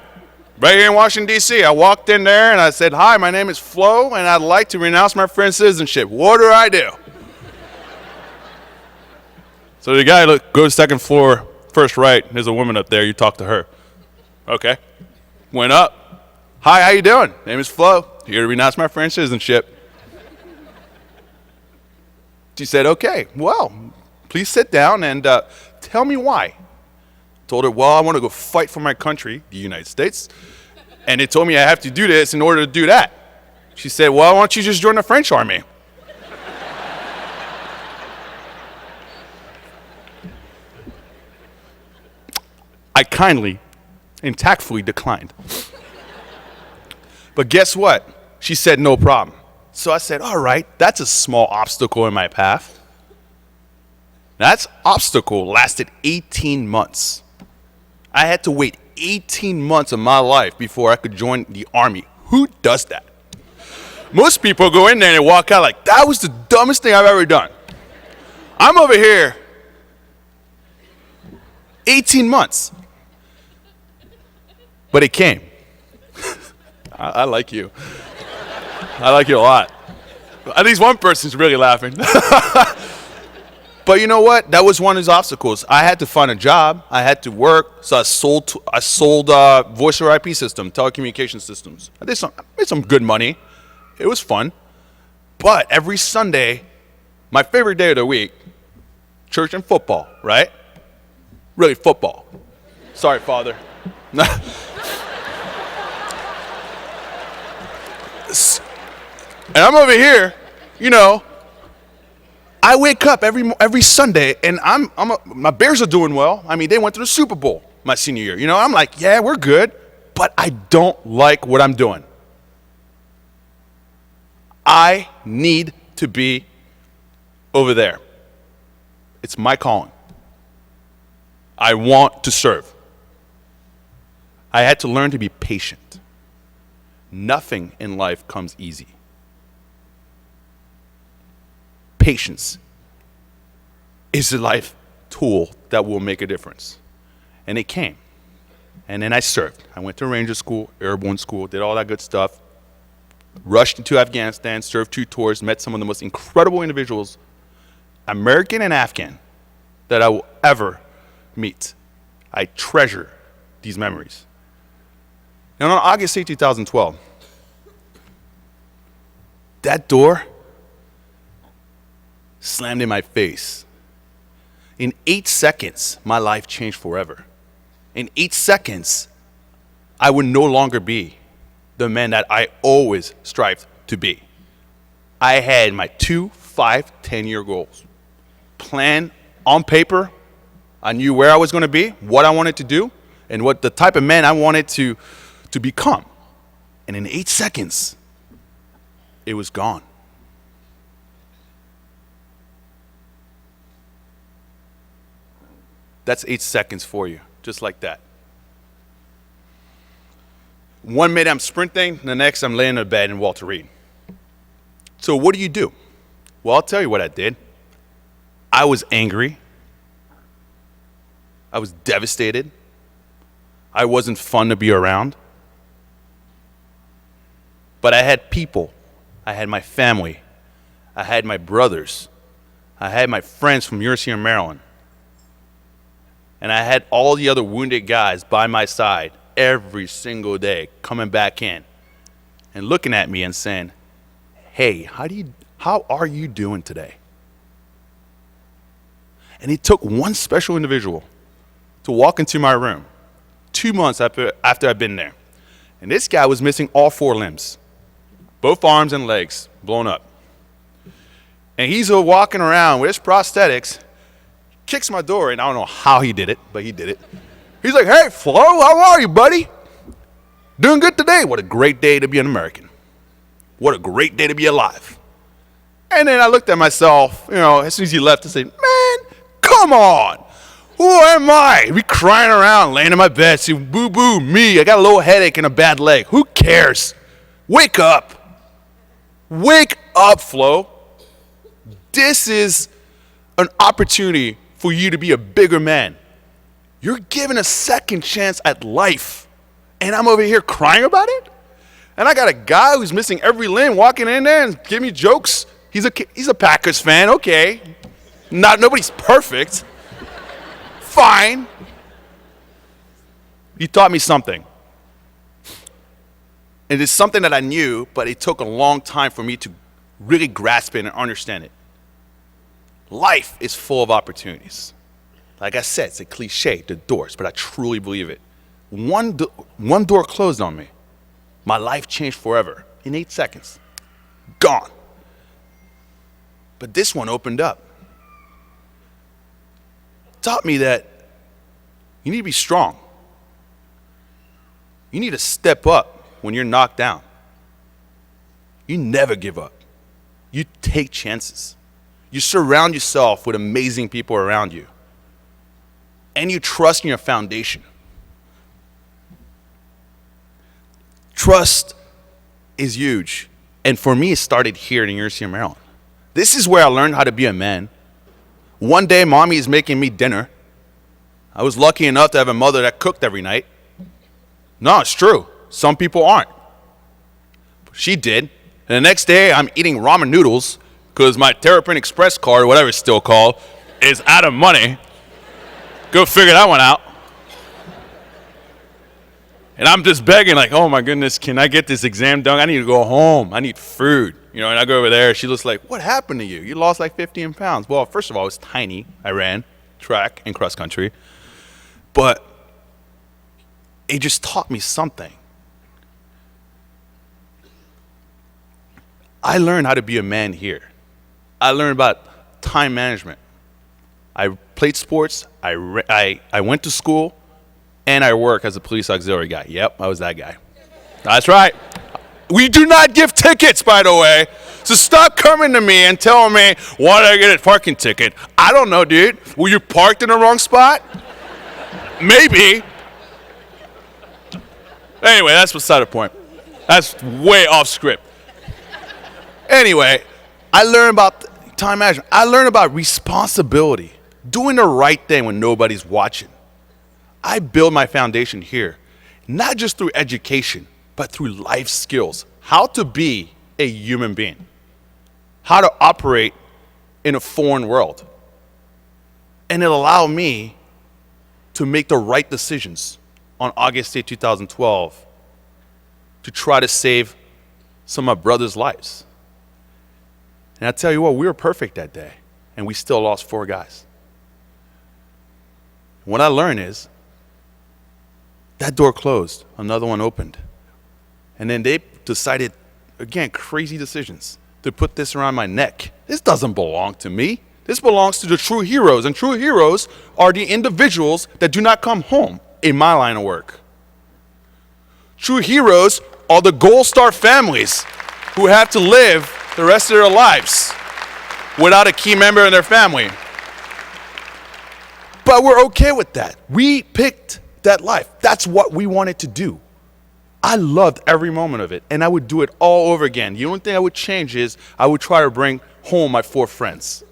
Right here in Washington, D.C. I walked in there and I said, hi, my name is Flo, and I'd like to renounce my French citizenship. What do I do? So the guy goes second floor, first right. There's a woman up there. You talk to her. Okay. Went up. Hi, how you doing? Name is Flo. here to renounce my French citizenship. She said, okay, well, please sit down and tell me why. Told her, well, I want to go fight for my country, the United States. And they told me I have to do this in order to do that. She said, well, why don't you just join the French army? I kindly and tactfully declined. But guess what? She said, no problem. So I said, all right, that's a small obstacle in my path. That obstacle lasted 18 months. I had to wait 18 months of my life before I could join the army. Who does that? Most people go in there and walk out like, that was the dumbest thing I've ever done. I'm over here 18 months. But it came. I like you. I like you a lot. At least one person's really laughing. But you know what? That was one of those obstacles. I had to find a job. I had to work. So I sold voice over IP system, telecommunication systems. I made some good money. It was fun. But every Sunday, my favorite day of the week, church and football, right? Really, football. Sorry, Father. And I'm over here, you know, I wake up every Sunday and my Bears are doing well. I mean, they went to the Super Bowl my senior year. You know, I'm like, yeah, we're good, but I don't like what I'm doing. I need to be over there. It's my calling. I want to serve. I had to learn to be patient. Nothing in life comes easy. Patience is a life tool that will make a difference. And it came. And then I served. I went to Ranger School, Airborne School, did all that good stuff. Rushed into Afghanistan, served 2 tours, met some of the most incredible individuals, American and Afghan, that I will ever meet. I treasure these memories. And on August 8, 2012, that door slammed in my face. In 8 seconds, my life changed forever. In 8 seconds, I would no longer be the man that I always strived to be. I had my 2, 5, 10-year goals. Planned on paper. I knew where I was going to be, what I wanted to do, and what the type of man I wanted to become. And in 8 seconds, it was gone. That's 8 seconds for you, just like that. 1 minute I'm sprinting, the next I'm laying in bed in Walter Reed. So what do? Well, I'll tell you what I did. I was angry. I was devastated. I wasn't fun to be around. But I had people. I had my family. I had my brothers. I had my friends from University of Maryland. And I had all the other wounded guys by my side every single day coming back in and looking at me and saying, hey, how are you doing today? And it took one special individual to walk into my room 2 months after I'd been there. And this guy was missing all 4 limbs, both arms and legs blown up. And he's walking around with his prosthetics, kicks my door, and I don't know how he did it, but he did it. He's like, hey, Flo, how are you, buddy? Doing good today. What a great day to be an American. What a great day to be alive. And then I looked at myself, you know, as soon as he left, I said, man, come on. Who am I? Be crying around, laying in my bed, saying, boo-boo, me. I got a little headache and a bad leg. Who cares? Wake up. Wake up, Flo. This is an opportunity for you to be a bigger man. You're given a second chance at life, and I'm over here crying about it? And I got a guy who's missing every limb walking in there and giving me jokes. He's a Packers fan, okay. Nobody's perfect. Fine. He taught me something. And it's something that I knew, but it took a long time for me to really grasp it and understand it. Life is full of opportunities. Like I said, it's a cliche, the doors, but I truly believe it. One door closed on me. My life changed forever in 8 seconds. Gone. But this one opened up. Taught me that you need to be strong. You need to step up when you're knocked down. You never give up. You take chances. You surround yourself with amazing people around you. And you trust in your foundation. Trust is huge. And for me, it started here at the University of Maryland. This is where I learned how to be a man. One day, mommy is making me dinner. I was lucky enough to have a mother that cooked every night. No, it's true. Some people aren't. She did. And the next day, I'm eating ramen noodles because my Terrapin Express card, or whatever it's still called, is out of money. Go figure that one out. And I'm just begging, like, oh my goodness, can I get this exam done? I need to go home. I need food. You know, and I go over there. She looks like, what happened to you? You lost like 15 pounds. Well, first of all, I was tiny. I ran track and cross country. But it just taught me something. I learned how to be a man here. I learned about time management. I played sports. I went to school. And I work as a police auxiliary guy. Yep, I was that guy. That's right. We do not give tickets, by the way. So stop coming to me and telling me, why did I get a parking ticket? I don't know, dude. Were you parked in the wrong spot? Maybe. Anyway, that's beside the point. That's way off script. Anyway, I learned about time management. I learned about responsibility. Doing the right thing when nobody's watching. I build my foundation here, not just through education, but through life skills. How to be a human being. How to operate in a foreign world. And it allowed me to make the right decisions on August 8, 2012 to try to save some of my brothers' lives. And I tell you what, we were perfect that day, and we still lost 4 guys. What I learned is, that door closed, another one opened. And then they decided, again, crazy decisions, to put this around my neck. This doesn't belong to me. This belongs to the true heroes. And true heroes are the individuals that do not come home in my line of work. True heroes are the Gold Star families who have to live the rest of their lives without a key member in their family. But we're okay with that. We picked that life. That's what we wanted to do. I loved every moment of it, and I would do it all over again. The only thing I would change is I would try to bring home my 4 friends.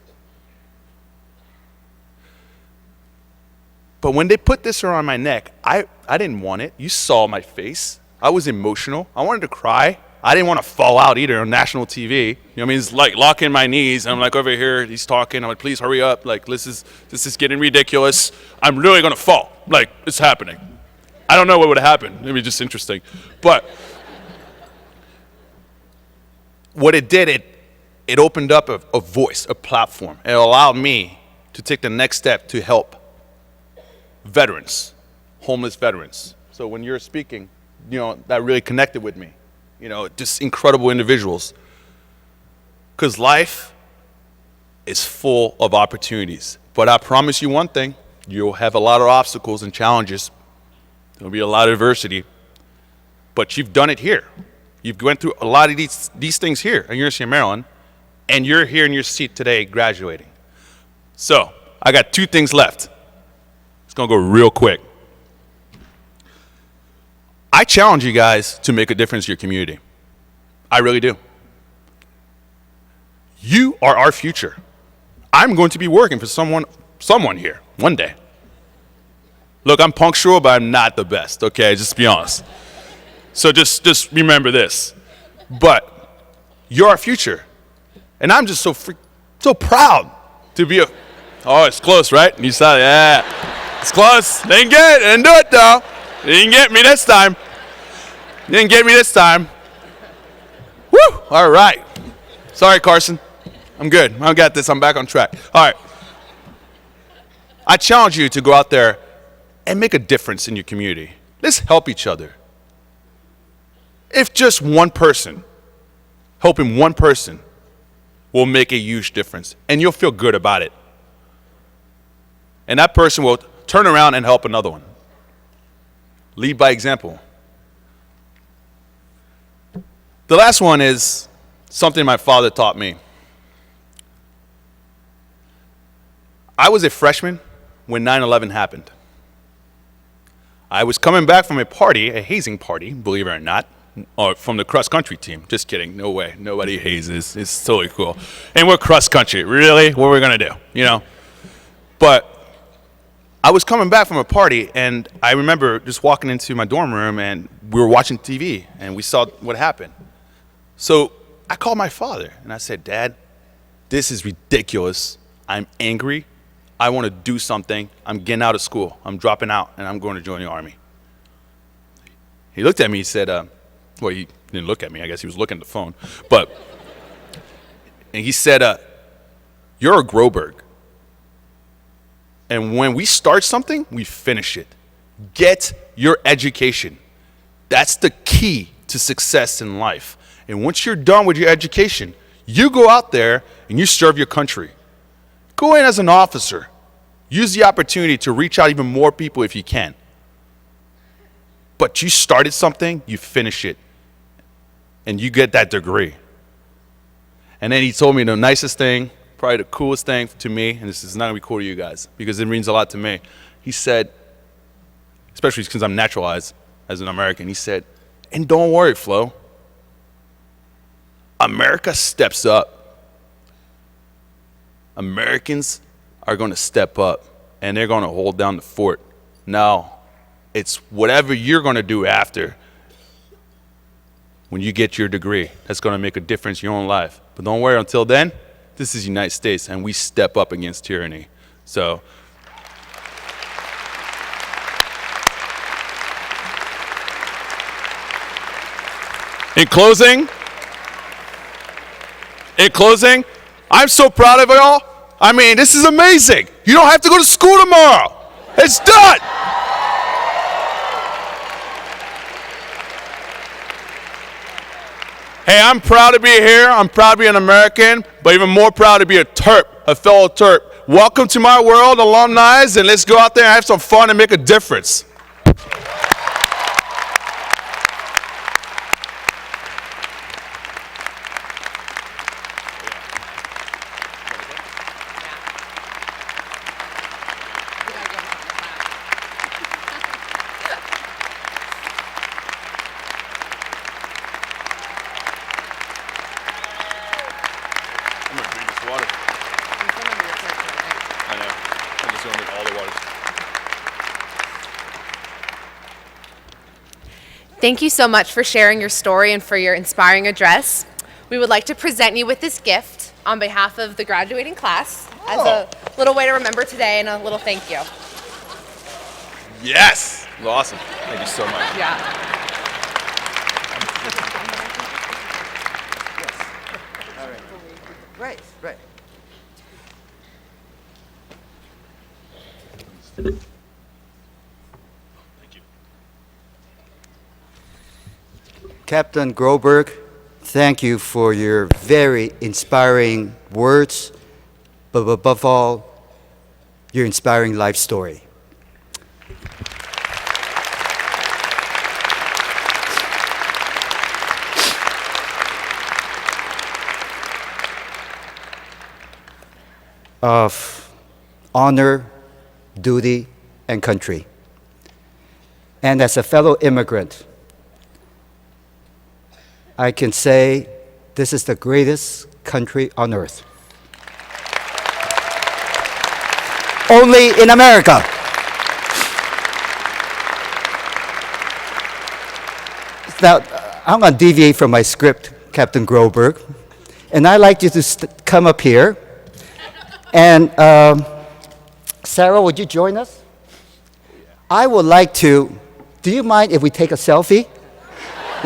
But when they put this around my neck, I didn't want it. You saw my face. I was emotional. I wanted to cry. I didn't want to fall out either on national TV. You know what I mean? It's like locking my knees. And I'm like over here, he's talking. I'm like, please hurry up. Like, this is getting ridiculous. I'm really going to fall. Like, it's happening. I don't know what would have happened. Maybe just interesting. But what it did, it opened up a voice, a platform. It allowed me to take the next step to help veterans, homeless veterans. So when you're speaking, you know, that really connected with me. You know, just incredible individuals. Because life is full of opportunities. But I promise you one thing, you'll have a lot of obstacles and challenges. There'll be a lot of adversity. But you've done it here. You've went through a lot of these things here at University of Maryland, and you're here in your seat today graduating. So, I got 2 things left. It's going to go real quick. I challenge you guys to make a difference in your community. I really do. You are our future. I'm going to be working for someone here one day. Look, I'm punctual, but I'm not the best, okay? Just be honest. So just remember this. But you're our future. And I'm just so proud to be oh, it's close, right? You saw it, yeah. It's close. Didn't do it though. They didn't get me this time. Didn't get me this time. Woo! All right. Sorry, Carson. I'm good. I got this. I'm back on track. All right. I challenge you to go out there and make a difference in your community. Let's help each other. If just one person, helping one person, will make a huge difference, and you'll feel good about it. And that person will turn around and help another one. Lead by example. The last one is something my father taught me. I was a freshman when 9/11 happened. I was coming back from a party, a hazing party, believe it or not, or from the cross country team. Just kidding, no way, nobody hazes. It's totally cool. And we're cross country, really? What are we gonna do, you know? But I was coming back from a party, and I remember just walking into my dorm room, and we were watching TV, and we saw what happened. So I called my father, and I said, Dad, this is ridiculous. I'm angry. I want to do something. I'm getting out of school. I'm dropping out, and I'm going to join the Army. He looked at me. He said, well, he didn't look at me. I guess he was looking at the phone. And he said, you're a Groberg. And when we start something, we finish it. Get your education. That's the key to success in life. And once you're done with your education, you go out there and you serve your country. Go in as an officer. Use the opportunity to reach out even more people if you can. But you started something, you finish it. And you get that degree. And then he told me the nicest thing, probably the coolest thing to me, and this is not going to be cool to you guys, because it means a lot to me. He said, especially because I'm naturalized as an American, he said, and don't worry, Flo. America steps up. Americans are going to step up, and they're going to hold down the fort. Now, it's whatever you're going to do after when you get your degree that's going to make a difference in your own life. But don't worry, until then, this is the United States, and we step up against tyranny. So, in closing, I'm so proud of y'all. I mean, this is amazing. You don't have to go to school tomorrow. It's done. Hey, I'm proud to be here. I'm proud to be an American, but even more proud to be a Terp, a fellow Terp. Welcome to my world, alumni, and let's go out there and have some fun and make a difference. Thank you so much for sharing your story and for your inspiring address. We would like to present you with this gift on behalf of the graduating class as a little way to remember today and a little thank you. Yes. Awesome. Thank you so much. Yeah. Right, right. Captain Groberg, thank you for your very inspiring words, but above all, your inspiring life story. Of honor, duty, and country. And as a fellow immigrant, I can say this is the greatest country on earth. Only in America. Now, I'm going to deviate from my script, Captain Groberg, and I'd like you to come up here. And Sarah, would you join us? I would like to, do you mind if we take a selfie?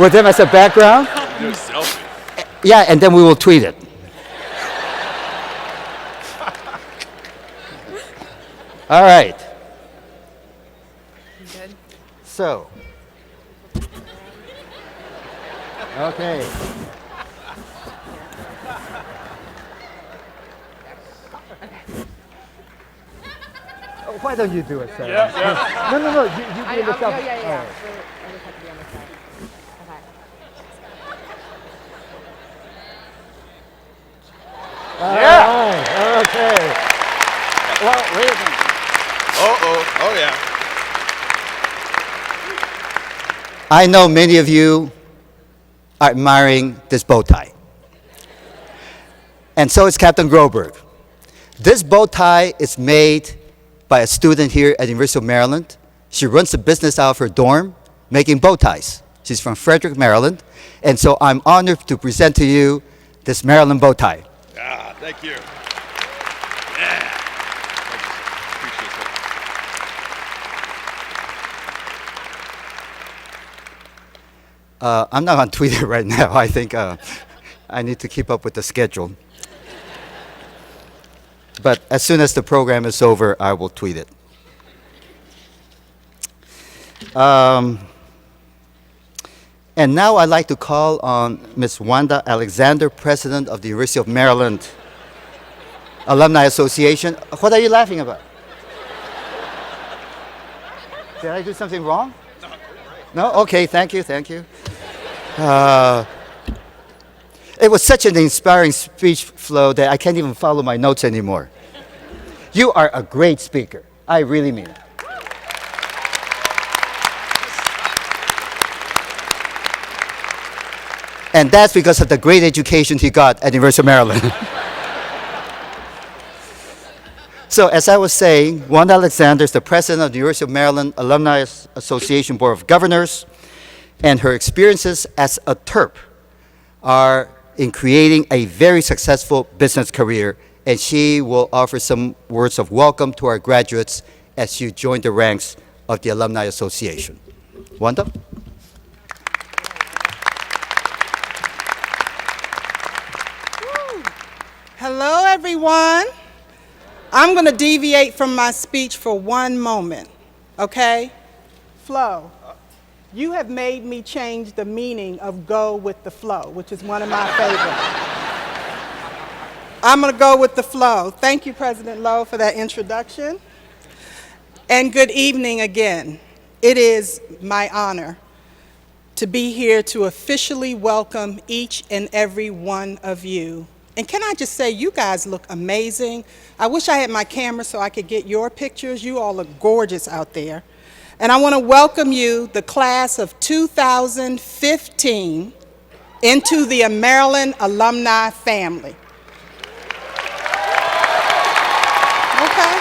with them as a background. Do a selfie. Yeah, and then we will tweet it. All right. Good. So. Okay. Oh, why don't you do it, Sarah? No, you do it yourself. All right. I just have to be on this side. Okay. All right. Okay. Well, wait a minute. Oh yeah. I know many of you are admiring this bow tie. And so is Captain Groberg. This bow tie is made by a student here at the University of Maryland. She runs a business out of her dorm making bow ties. She's from Frederick, Maryland. And so I'm honored to present to you this Maryland bow tie. Ah, thank you. Yeah. Appreciate that. I'm not on Twitter right now. I think I need to keep up with the schedule. But as soon as the program is over, I will tweet it. And now I'd like to call on Ms. Wanda Alexander, President of the University of Maryland Alumni Association. What are you laughing about? Did I do something wrong? No? Okay, thank you. It was such an inspiring speech flow that I can't even follow my notes anymore. You are a great speaker. I really mean it. And that's because of the great education he got at the University of Maryland. So as I was saying, Wanda Alexander is the president of the University of Maryland Alumni Association Board of Governors, and her experiences as a Terp are in creating a very successful business career, and she will offer some words of welcome to our graduates as you join the ranks of the Alumni Association. Wanda? Hello, everyone. I'm going to deviate from my speech for one moment, okay? Flo, you have made me change the meaning of go with the flow, which is one of my favorites. I'm going to go with the flow. Thank you, President Lowe, for that introduction. And good evening again. It is my honor to be here to officially welcome each and every one of you. And can I just say, you guys look amazing. I wish I had my camera so I could get your pictures. You all look gorgeous out there. And I want to welcome you, the class of 2015, into the Maryland Alumni family. Okay?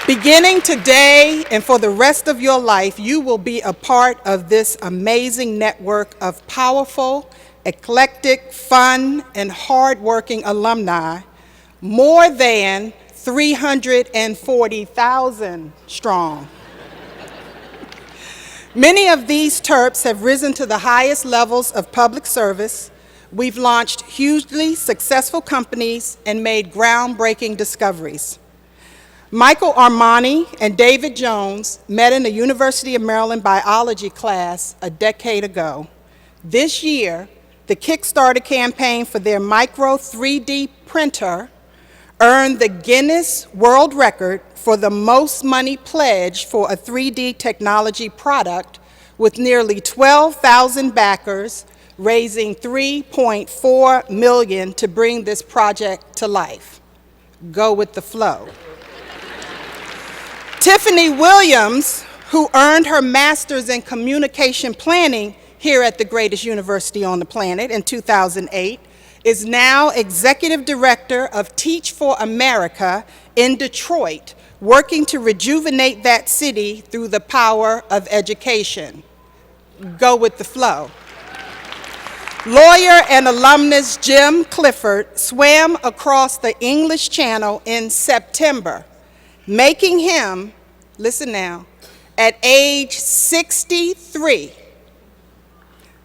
Beginning today and for the rest of your life, you will be a part of this amazing network of powerful, eclectic, fun, and hardworking alumni, more than 340,000 strong. Many of these Terps have risen to the highest levels of public service. We've launched hugely successful companies and made groundbreaking discoveries. Michael Armani and David Jones met in a University of Maryland biology class a decade ago. This year, the Kickstarter campaign for their micro 3D printer earned the Guinness World Record for the most money pledged for a 3D technology product, with nearly 12,000 backers, raising $3.4 million to bring this project to life. Go with the flow. Tiffany Williams, who earned her master's in communication planning here at the greatest university on the planet in 2008, is now executive director of Teach for America in Detroit, working to rejuvenate that city through the power of education. Go with the flow. Lawyer and alumnus Jim Clifford swam across the English Channel in September, making him, listen now, at age 63,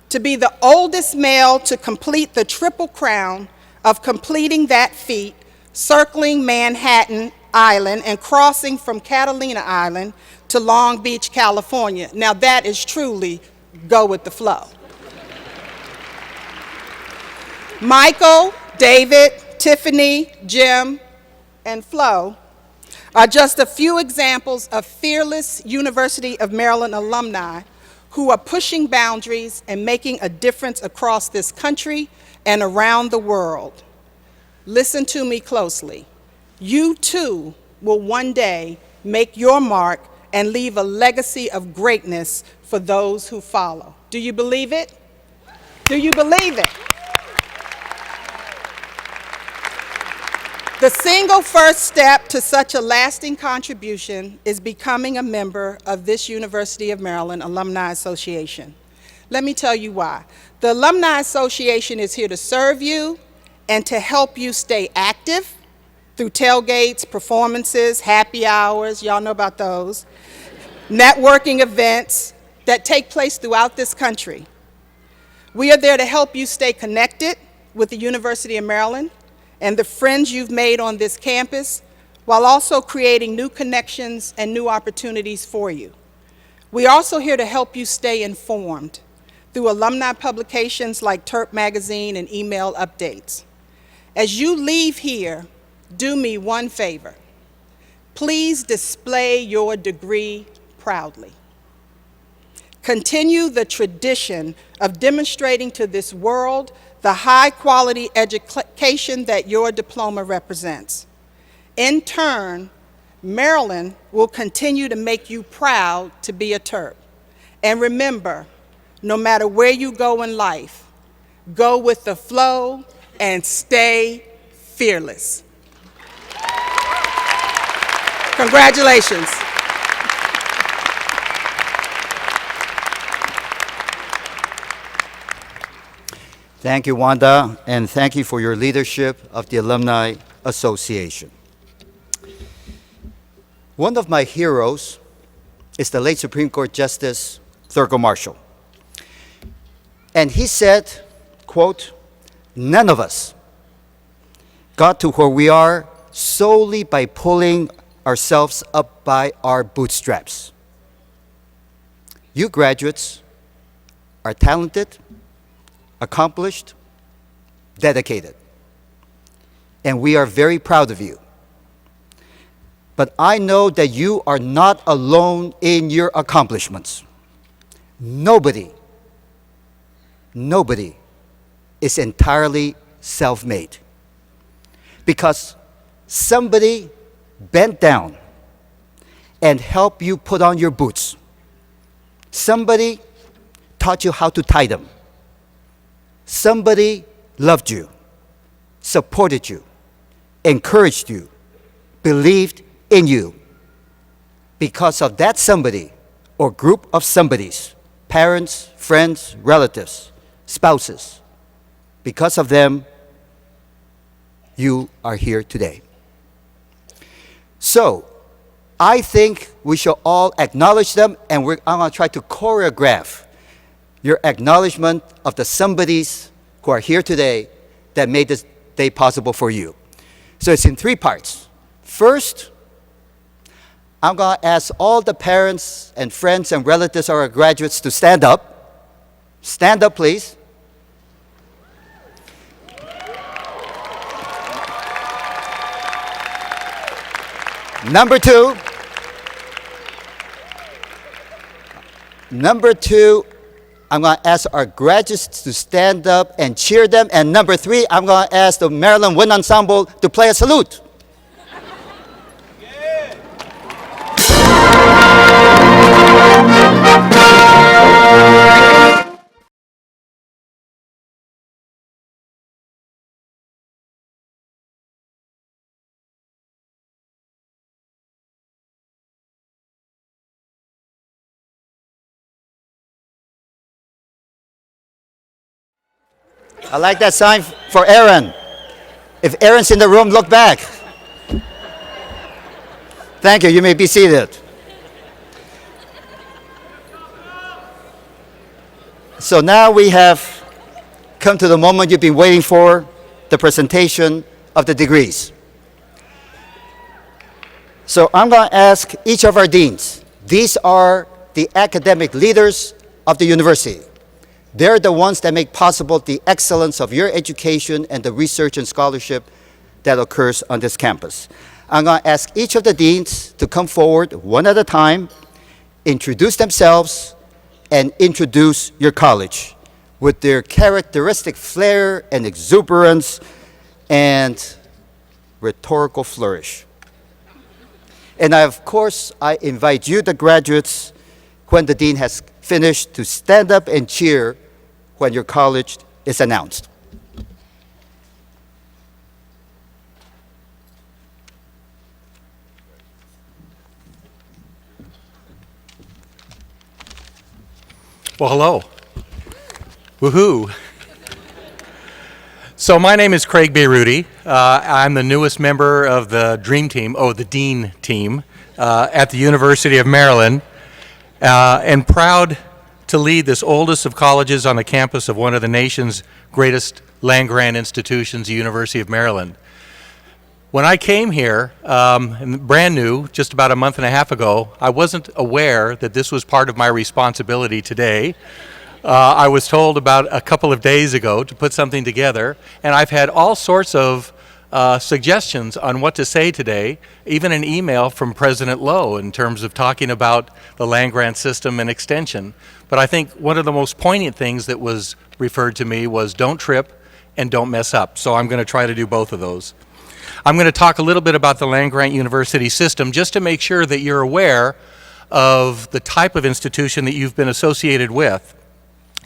to be the oldest male to complete the Triple Crown of completing that feat, circling Manhattan Island and crossing from Catalina Island to Long Beach, California. Now that is truly go with the flow. Michael, David, Tiffany, Jim, and Flo are just a few examples of fearless University of Maryland alumni who are pushing boundaries and making a difference across this country and around the world. Listen to me closely. You too will one day make your mark and leave a legacy of greatness for those who follow. Do you believe it? Do you believe it? The single first step to such a lasting contribution is becoming a member of this University of Maryland Alumni Association. Let me tell you why. The Alumni Association is here to serve you and to help you stay active through tailgates, performances, happy hours, y'all know about those, networking events that take place throughout this country. We are there to help you stay connected with the University of Maryland and the friends you've made on this campus, while also creating new connections and new opportunities for you. We're also here to help you stay informed through alumni publications like Terp Magazine and email updates. As you leave here, do me one favor. Please display your degree proudly. Continue the tradition of demonstrating to this world the high-quality education that your diploma represents. In turn, Maryland will continue to make you proud to be a Terp. And remember, no matter where you go in life, go with the flow and stay fearless. Congratulations. Thank you, Wanda, and thank you for your leadership of the Alumni Association. One of my heroes is the late Supreme Court Justice Thurgood Marshall. And he said, quote, "None of us got to where we are solely by pulling ourselves up by our bootstraps. You graduates are talented, accomplished, dedicated, and we are very proud of you. But I know that you are not alone in your accomplishments. Nobody is entirely self-made, because somebody bent down and helped you put on your boots. Somebody taught you how to tie them. Somebody loved you, supported you, encouraged you, believed in you. Because of that somebody or group of somebodies, parents, friends, relatives, spouses, because of them, you are here today. So, I think we should all acknowledge them, and I'm going to try to choreograph your acknowledgement of the somebodies who are here today that made this day possible for you. So it's in three parts. First, I'm going to ask all the parents and friends and relatives of our graduates to stand up. Stand up, please. Number two, I'm going to ask our graduates to stand up and cheer them. And number three, I'm going to ask the Maryland Wind Ensemble to play a salute. I like that sign for Aaron. If Aaron's in the room, look back. Thank you. You may be seated. So now we have come to the moment you've been waiting for, the presentation of the degrees. So I'm going to ask each of our deans. These are the academic leaders of the university. They're the ones that make possible the excellence of your education and the research and scholarship that occurs on this campus. I'm going to ask each of the deans to come forward one at a time, introduce themselves, and introduce your college with their characteristic flair and exuberance and rhetorical flourish. And of course, I invite you, the graduates, when the dean has finished, to stand up and cheer when your college is announced. Well, hello. Woohoo. So my name is Craig Beyruti. I'm the newest member of the Dream Team, the Dean Team, at the University of Maryland, and proud to lead this oldest of colleges on the campus of one of the nation's greatest land-grant institutions, the University of Maryland. When I came here, brand new, just about a month and a half ago, I wasn't aware that this was part of my responsibility today. I was told about a couple of days ago to put something together, and I've had all sorts of suggestions on what to say today, even an email from President Lowe in terms of talking about the land-grant system and extension. But I think one of the most poignant things that was referred to me was don't trip and don't mess up. So I'm going to try to do both of those. I'm going to talk a little bit about the land-grant university system just to make sure that you're aware of the type of institution that you've been associated with.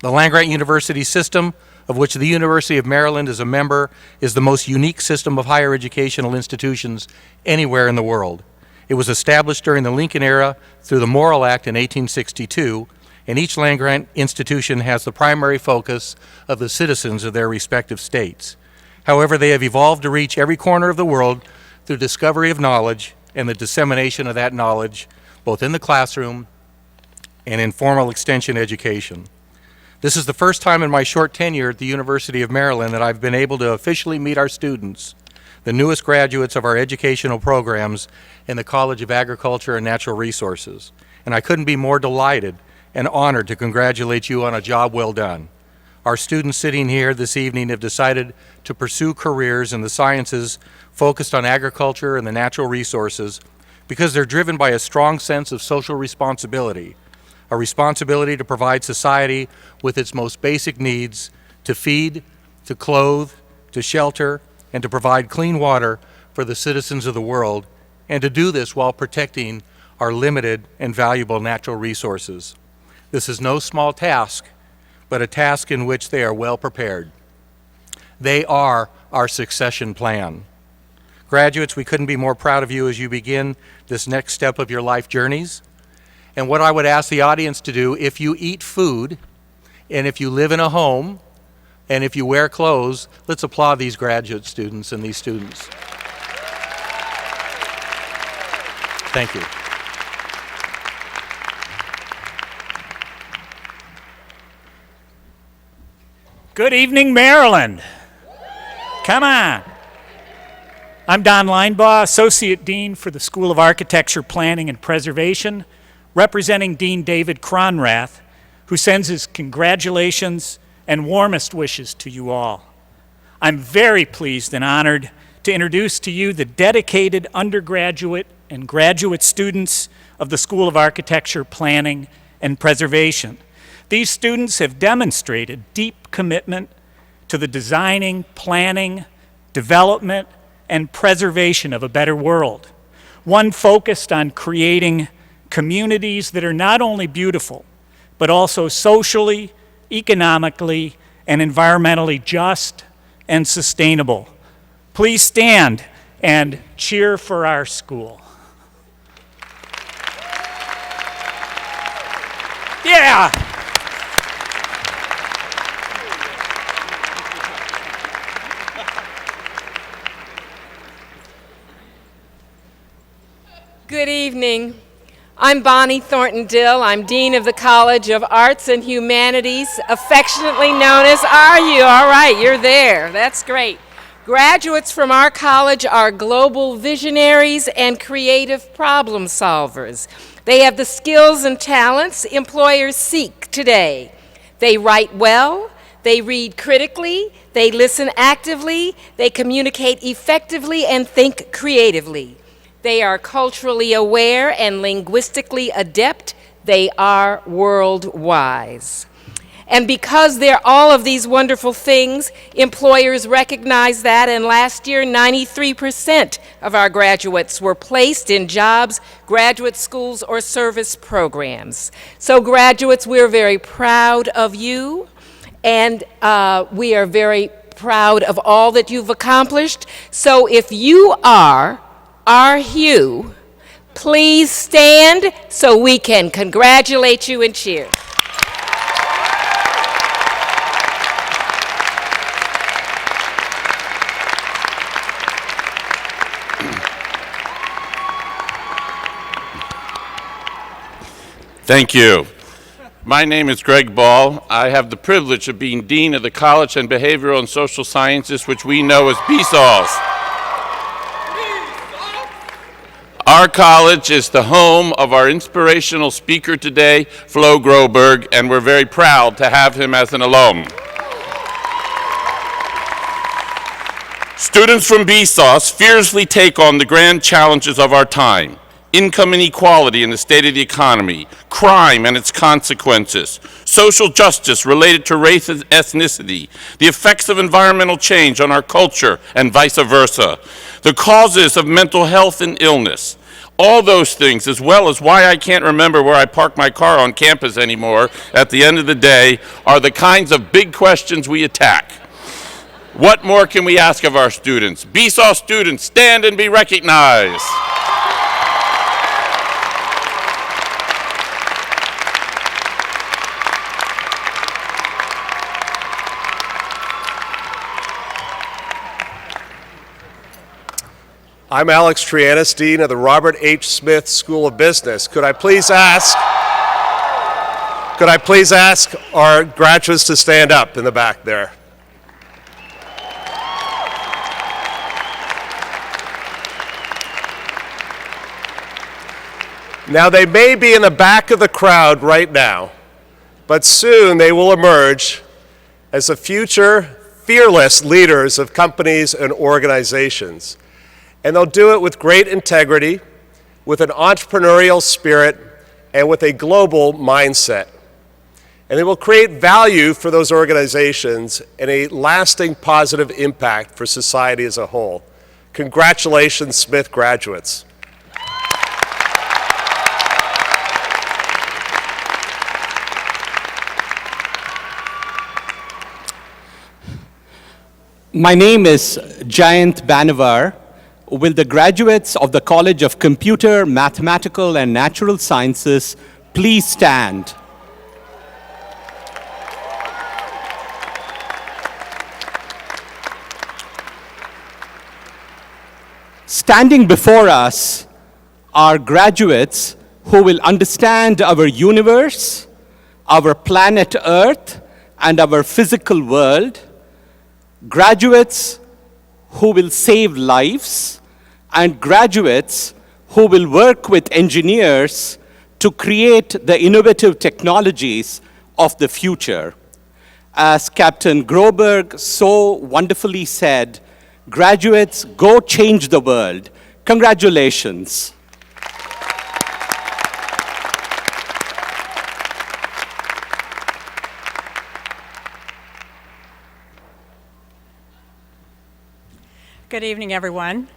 The land-grant university system, of which the University of Maryland is a member, is the most unique system of higher educational institutions anywhere in the world. It was established during the Lincoln era through the Morrill Act in 1862, and each land-grant institution has the primary focus of the citizens of their respective states. However, they have evolved to reach every corner of the world through discovery of knowledge and the dissemination of that knowledge, both in the classroom and in formal extension education. This is the first time in my short tenure at the University of Maryland that I've been able to officially meet our students, the newest graduates of our educational programs in the College of Agriculture and Natural Resources. And I couldn't be more delighted and honored to congratulate you on a job well done. Our students sitting here this evening have decided to pursue careers in the sciences focused on agriculture and the natural resources because they're driven by a strong sense of social responsibility, a responsibility to provide society with its most basic needs, to feed, to clothe, to shelter, and to provide clean water for the citizens of the world, and to do this while protecting our limited and valuable natural resources. This is no small task, but a task in which they are well prepared. They are our succession plan. Graduates, we couldn't be more proud of you as you begin this next step of your life journeys. And what I would ask the audience to do, if you eat food, and if you live in a home, and if you wear clothes, let's applaud these graduate students and these students. Thank you. Good evening, Maryland. Come on. I'm Don Linebaugh, Associate Dean for the School of Architecture, Planning, and Preservation, representing Dean David Cronrath, who sends his congratulations and warmest wishes to you all. I'm very pleased and honored to introduce to you the dedicated undergraduate and graduate students of the School of Architecture, Planning, and Preservation. These students have demonstrated deep commitment to the designing, planning, development, and preservation of a better world, one focused on creating communities that are not only beautiful, but also socially, economically, and environmentally just and sustainable. Please stand and cheer for our school. Yeah! Good evening. I'm Bonnie Thornton Dill. I'm Dean of the College of Arts and Humanities, affectionately known as Are You? All right, you're there. That's great. Graduates from our college are global visionaries and creative problem solvers. They have the skills and talents employers seek today. They write well, they read critically, they listen actively, they communicate effectively, and think creatively. They are culturally aware and linguistically adept. They are world wise. And because they're all of these wonderful things, employers recognize that, and last year 93% of our graduates were placed in jobs, graduate schools, or service programs. So graduates, we're very proud of you, and we are very proud of all that you've accomplished. So if you are Hugh, please stand so we can congratulate you and cheer. Thank you. My name is Greg Ball. I have the privilege of being Dean of the College of Behavioral and Social Sciences, which we know as BSOS. Our college is the home of our inspirational speaker today, Flo Groberg, and we're very proud to have him as an alum. Students from BSOS fiercely take on the grand challenges of our time: income inequality and the state of the economy, crime and its consequences, social justice related to race and ethnicity, the effects of environmental change on our culture and vice versa, the causes of mental health and illness. All those things, as well as why I can't remember where I park my car on campus anymore at the end of the day, are the kinds of big questions we attack. What more can we ask of our students? BSOS students, stand and be recognized. I'm Alex Trianis, Dean of the Robert H. Smith School of Business. Could I please ask our graduates to stand up in the back there? Now, they may be in the back of the crowd right now, but soon they will emerge as the future fearless leaders of companies and organizations. And they'll do it with great integrity, with an entrepreneurial spirit, and with a global mindset. And they will create value for those organizations and a lasting positive impact for society as a whole. Congratulations, Smith graduates. My name is Jayant Banavar. Will the graduates of the College of Computer, Mathematical, and Natural Sciences please stand? Standing before us are graduates who will understand our universe, our planet Earth, and our physical world. Graduates who will save lives, and graduates who will work with engineers to create the innovative technologies of the future. As Captain Groberg so wonderfully said, graduates, go change the world. Congratulations. Good evening, everyone.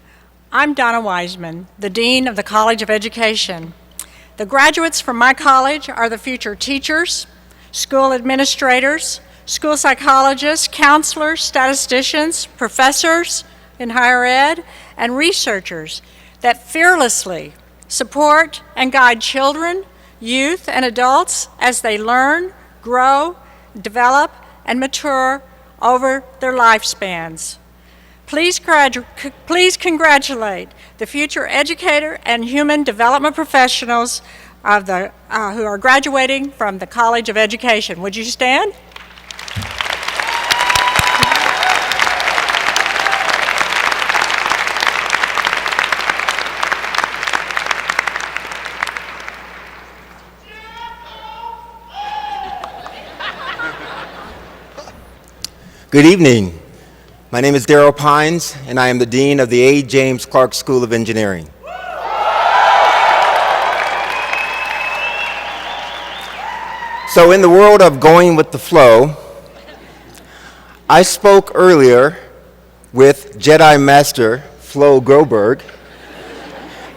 I'm Donna Wiseman, the Dean of the College of Education. The graduates from my college are the future teachers, school administrators, school psychologists, counselors, statisticians, professors in higher ed, and researchers that fearlessly support and guide children, youth, and adults as they learn, grow, develop, and mature over their lifespans. Please congratulate the future educator and human development professionals, who are graduating from the College of Education. Would you stand? Good evening. My name is Darrell Pines, and I am the Dean of the A. James Clark School of Engineering. So in the world of going with the flow, I spoke earlier with Jedi Master Flo Groberg,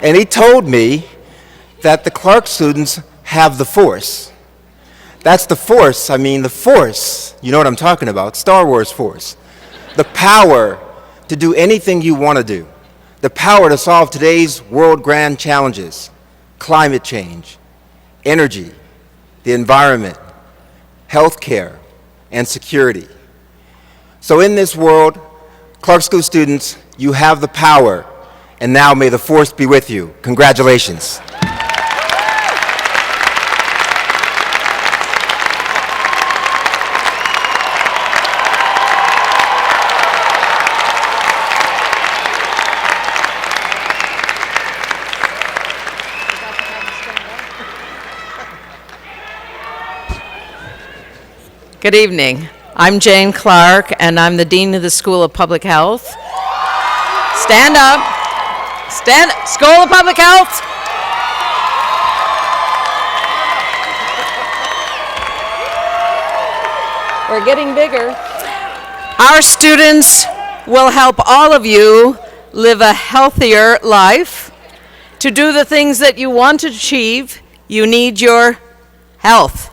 and he told me that the Clark students have the Force. That's the Force, I mean the Force. You know what I'm talking about, Star Wars Force. The power to do anything you want to do. The power to solve today's world grand challenges. Climate change, energy, the environment, healthcare, and security. So in this world, Clark School students, you have the power, and now may the Force be with you. Congratulations. Good evening. I'm Jane Clark, and I'm the Dean of the School of Public Health. Stand up. Stand up. School of Public Health. We're getting bigger. Our students will help all of you live a healthier life. To do the things that you want to achieve, you need your health.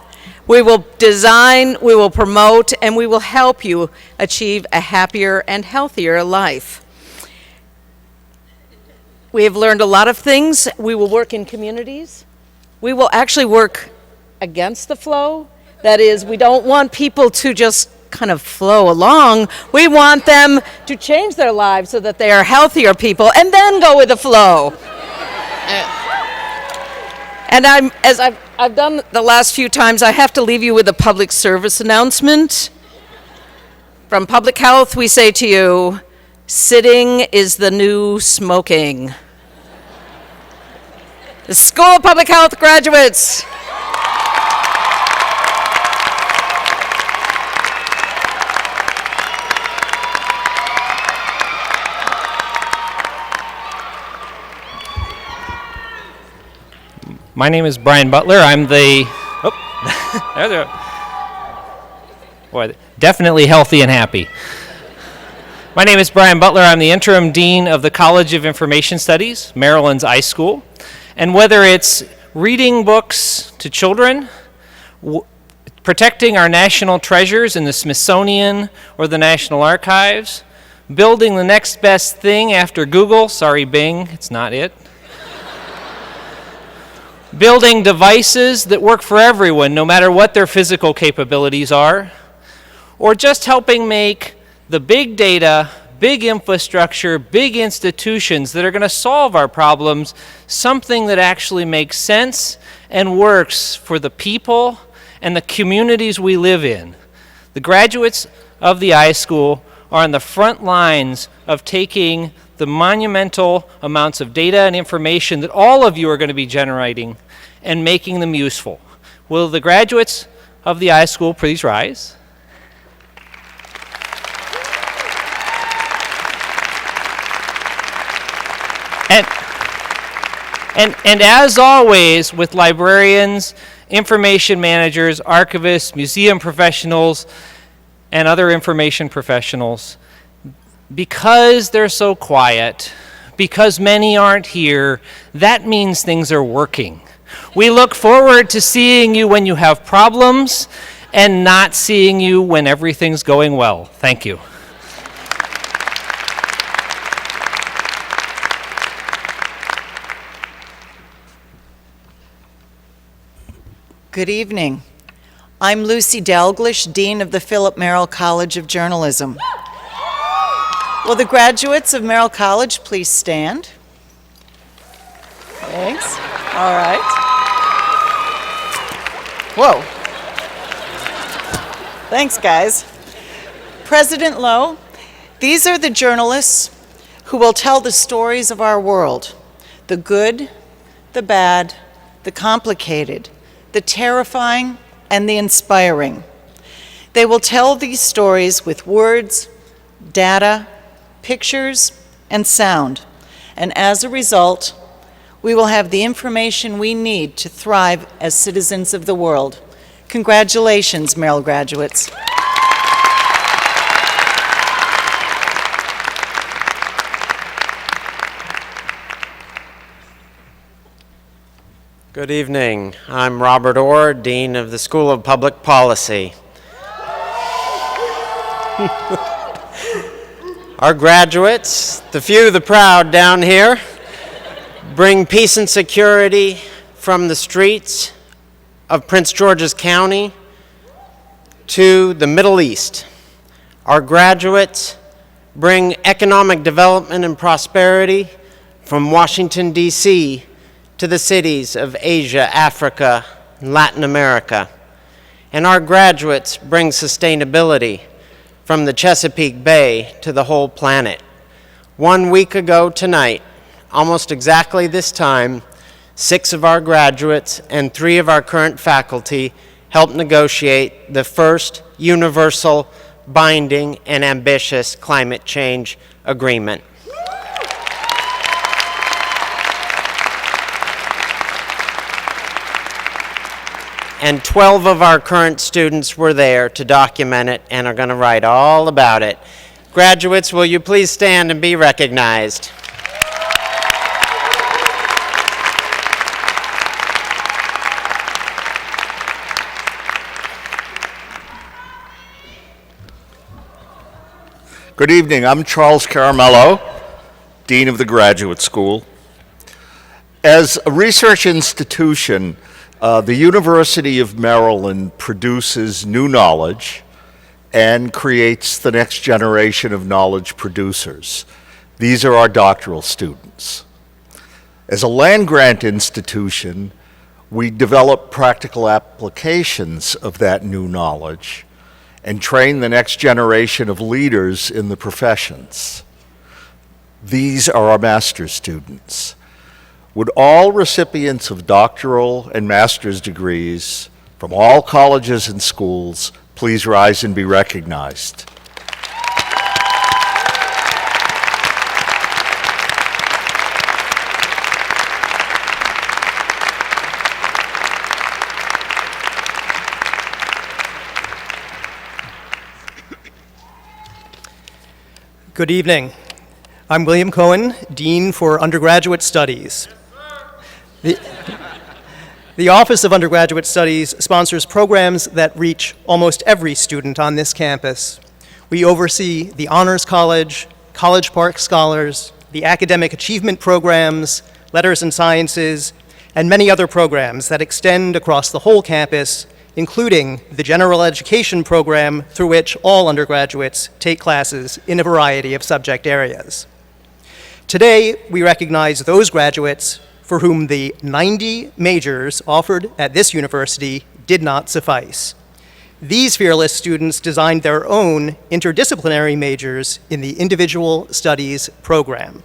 We will design, we will promote, and we will help you achieve a happier and healthier life. We have learned a lot of things. We will work in communities. We will actually work against the flow. That is, we don't want people to just kind of flow along. We want them to change their lives so that they are healthier people and then go with the flow. And as I've done the last few times, I have to leave you with a public service announcement. From Public Health, we say to you, sitting is the new smoking. The School of Public Health graduates. My name is Brian Butler. I'm the, boy, definitely healthy and happy. My name is Brian Butler. I'm the interim dean of the College of Information Studies, Maryland's iSchool. And whether it's reading books to children, protecting our national treasures in the Smithsonian or the National Archives, building the next best thing after Google, sorry Bing, it's not it, building devices that work for everyone, no matter what their physical capabilities are, or just helping make the big data, big infrastructure, big institutions that are going to solve our problems something that actually makes sense and works for the people and the communities we live in. The graduates of the iSchool are on the front lines of taking the monumental amounts of data and information that all of you are going to be generating and making them useful. Will the graduates of the iSchool please rise? And as always with librarians, information managers, archivists, museum professionals, and other information professionals, because they're so quiet, because many aren't here, that means things are working. We look forward to seeing you when you have problems and not seeing you when everything's going well. Thank you. Good evening. I'm Lucy Dalglish, Dean of the Philip Merrill College of Journalism. Will the graduates of Merrill College please stand? Thanks. All right. Whoa. Thanks, guys. President Lowe, these are the journalists who will tell the stories of our world, the good, the bad, the complicated, the terrifying, and the inspiring. They will tell these stories with words, data, pictures, and sound. And as a result, we will have the information we need to thrive as citizens of the world. Congratulations, Merrill graduates. Good evening. I'm Robert Orr, Dean of the School of Public Policy. Our graduates, the few, the proud down here, bring peace and security from the streets of Prince George's County to the Middle East. Our graduates bring economic development and prosperity from Washington, D.C. to the cities of Asia, Africa, and Latin America. And our graduates bring sustainability from the Chesapeake Bay to the whole planet. 1 week ago tonight, almost exactly this time, 6 of our graduates and 3 of our current faculty helped negotiate the first universal, binding, and ambitious climate change agreement. And 12 of our current students were there to document it and are going to write all about it. Graduates, will you please stand and be recognized? Good evening. I'm Charles Caramello, Dean of the Graduate School. As a research institution, the University of Maryland produces new knowledge and creates the next generation of knowledge producers. These are our doctoral students. As a land-grant institution, we develop practical applications of that new knowledge and train the next generation of leaders in the professions. These are our master's students. Would all recipients of doctoral and master's degrees from all colleges and schools please rise and be recognized? Good evening. I'm William Cohen, Dean for Undergraduate Studies. The Office of Undergraduate Studies sponsors programs that reach almost every student on this campus. We oversee the Honors College, College Park Scholars, the Academic Achievement Programs, Letters and Sciences, and many other programs that extend across the whole campus, including the General Education Program through which all undergraduates take classes in a variety of subject areas. Today, we recognize those graduates for whom the 90 majors offered at this university did not suffice. These fearless students designed their own interdisciplinary majors in the Individual Studies program.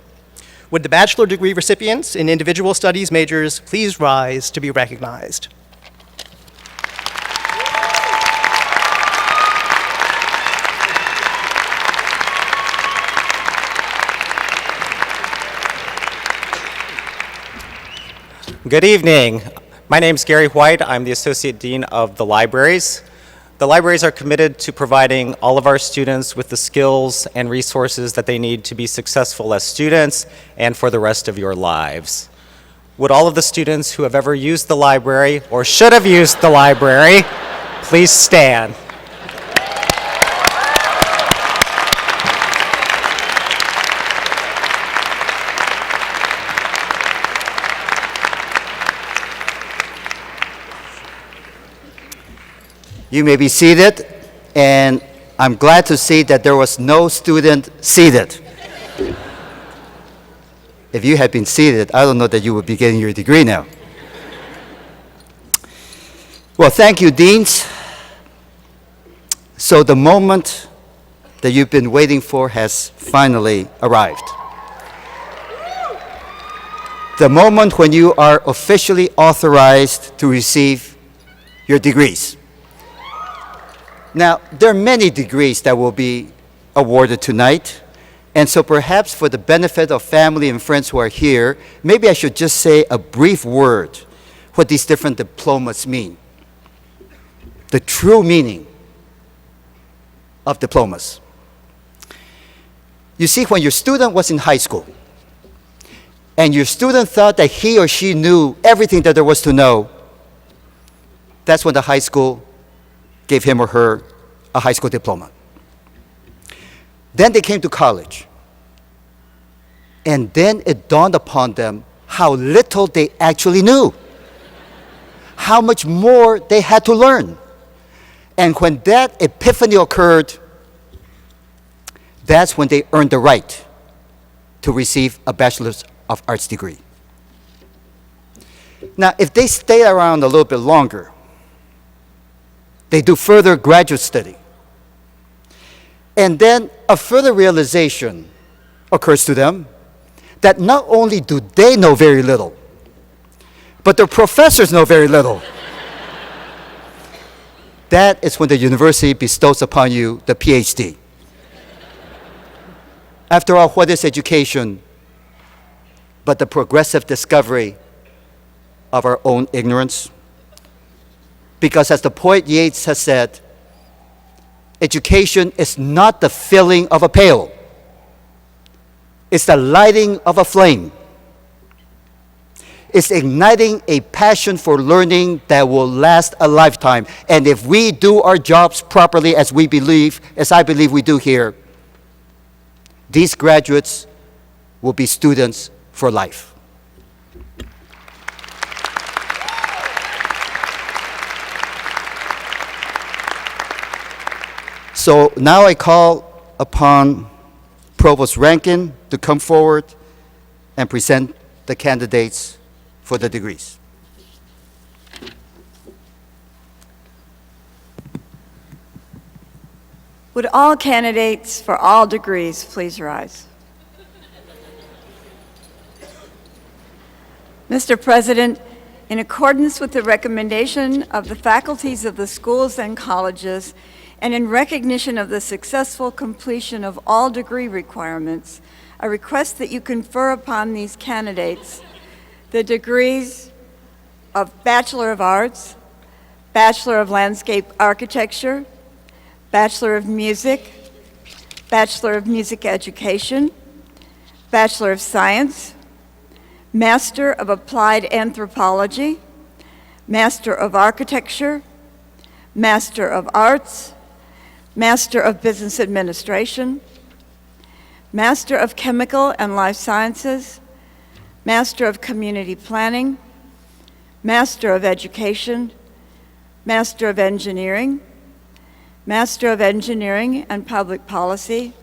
Would the bachelor degree recipients in Individual Studies majors please rise to be recognized? Good evening. My name is Gary White. I'm the Associate Dean of the Libraries. The libraries are committed to providing all of our students with the skills and resources that they need to be successful as students and for the rest of your lives. Would all of the students who have ever used the library or should have used the library please stand? You may be seated, and I'm glad to see that there was no student seated. If you had been seated, I don't know that you would be getting your degree now. Well, thank you, Deans. So the moment that you've been waiting for has finally arrived. The moment when you are officially authorized to receive your degrees. Now, there are many degrees that will be awarded tonight, and so perhaps for the benefit of family and friends who are here, maybe I should just say a brief word what these different diplomas mean. The true meaning of diplomas. You see, when your student was in high school, and your student thought that he or she knew everything that there was to know, that's when the high school gave him or her a high school diploma. Then they came to college, and then it dawned upon them how little they actually knew, how much more they had to learn. And when that epiphany occurred, that's when they earned the right to receive a Bachelor's of Arts degree. Now, if they stay around a little bit longer, they do further graduate study. And then a further realization occurs to them that not only do they know very little, but their professors know very little. That is when the university bestows upon you the PhD. After all, what is education but the progressive discovery of our own ignorance? Because as the poet Yeats has said, education is not the filling of a pail. It's the lighting of a flame. It's igniting a passion for learning that will last a lifetime. And if we do our jobs properly as I believe we do here, these graduates will be students for life. So now I call upon Provost Rankin to come forward and present the candidates for the degrees. Would all candidates for all degrees please rise? Mr. President, in accordance with the recommendation of the faculties of the schools and colleges, and in recognition of the successful completion of all degree requirements, I request that you confer upon these candidates the degrees of Bachelor of Arts, Bachelor of Landscape Architecture, Bachelor of Music, Bachelor of Music Education, Bachelor of Science, Master of Applied Anthropology, Master of Architecture, Master of Arts, Master of Business Administration, Master of Chemical and Life Sciences, Master of Community Planning, Master of Education, Master of Engineering, Master of Engineering and Public Policy,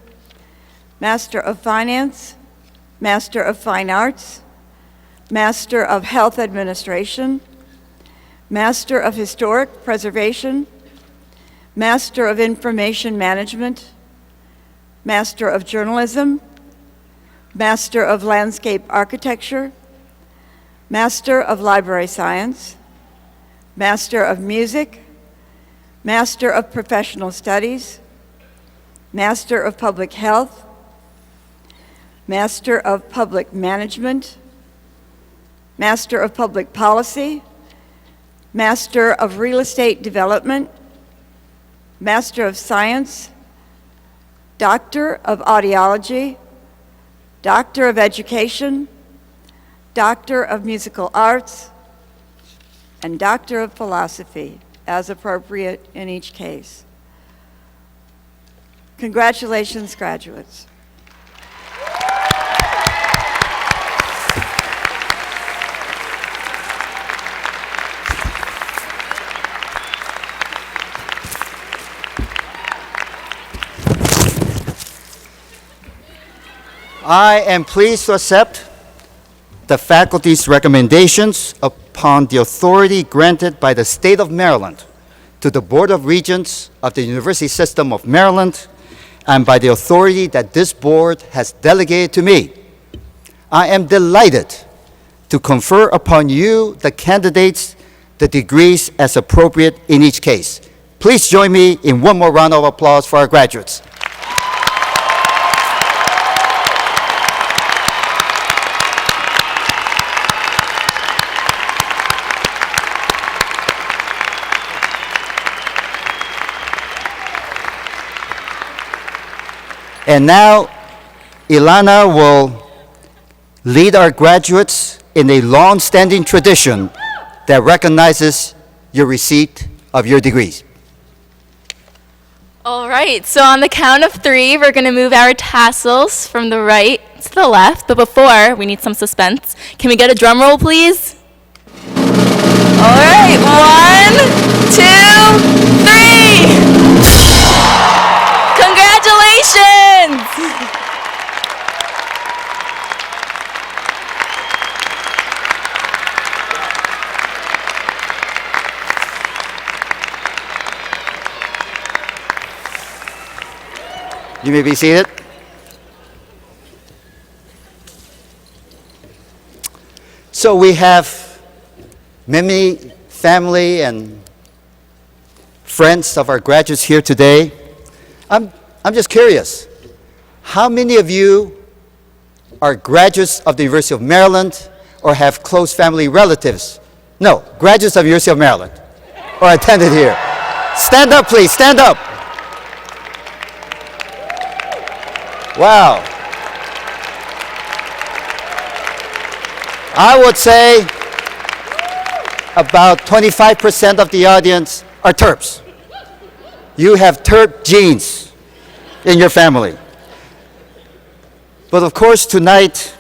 Master of Finance, Master of Fine Arts, Master of Health Administration, Master of Historic Preservation, Master of Information Management, Master of Journalism, Master of Landscape Architecture, Master of Library Science, Master of Music, Master of Professional Studies, Master of Public Health, Master of Public Management, Master of Public Policy, Master of Real Estate Development, Master of Science, Doctor of Audiology, Doctor of Education, Doctor of Musical Arts, and Doctor of Philosophy, as appropriate in each case. Congratulations, graduates. I am pleased to accept the faculty's recommendations upon the authority granted by the state of Maryland to the Board of Regents of the University System of Maryland, and by the authority that this board has delegated to me, I am delighted to confer upon you, the candidates, the degrees as appropriate in each case. Please join me in one more round of applause for our graduates. And now, Elena will lead our graduates in a long-standing tradition that recognizes your receipt of your degrees. All right, so on the count of 3, we're going to move our tassels from the right to the left. But before, we need some suspense. Can we get a drum roll, please? All right, 1, 2, 3. Congratulations! You may be seated. So we have many family and friends of our graduates here today. I'm just curious, how many of you are graduates of the University of Maryland or have close family relatives? No, graduates of the University of Maryland or attended here. Stand up, please, stand up. Wow. I would say about 25% of the audience are Terps. You have Terp genes in your family. But of course, tonight,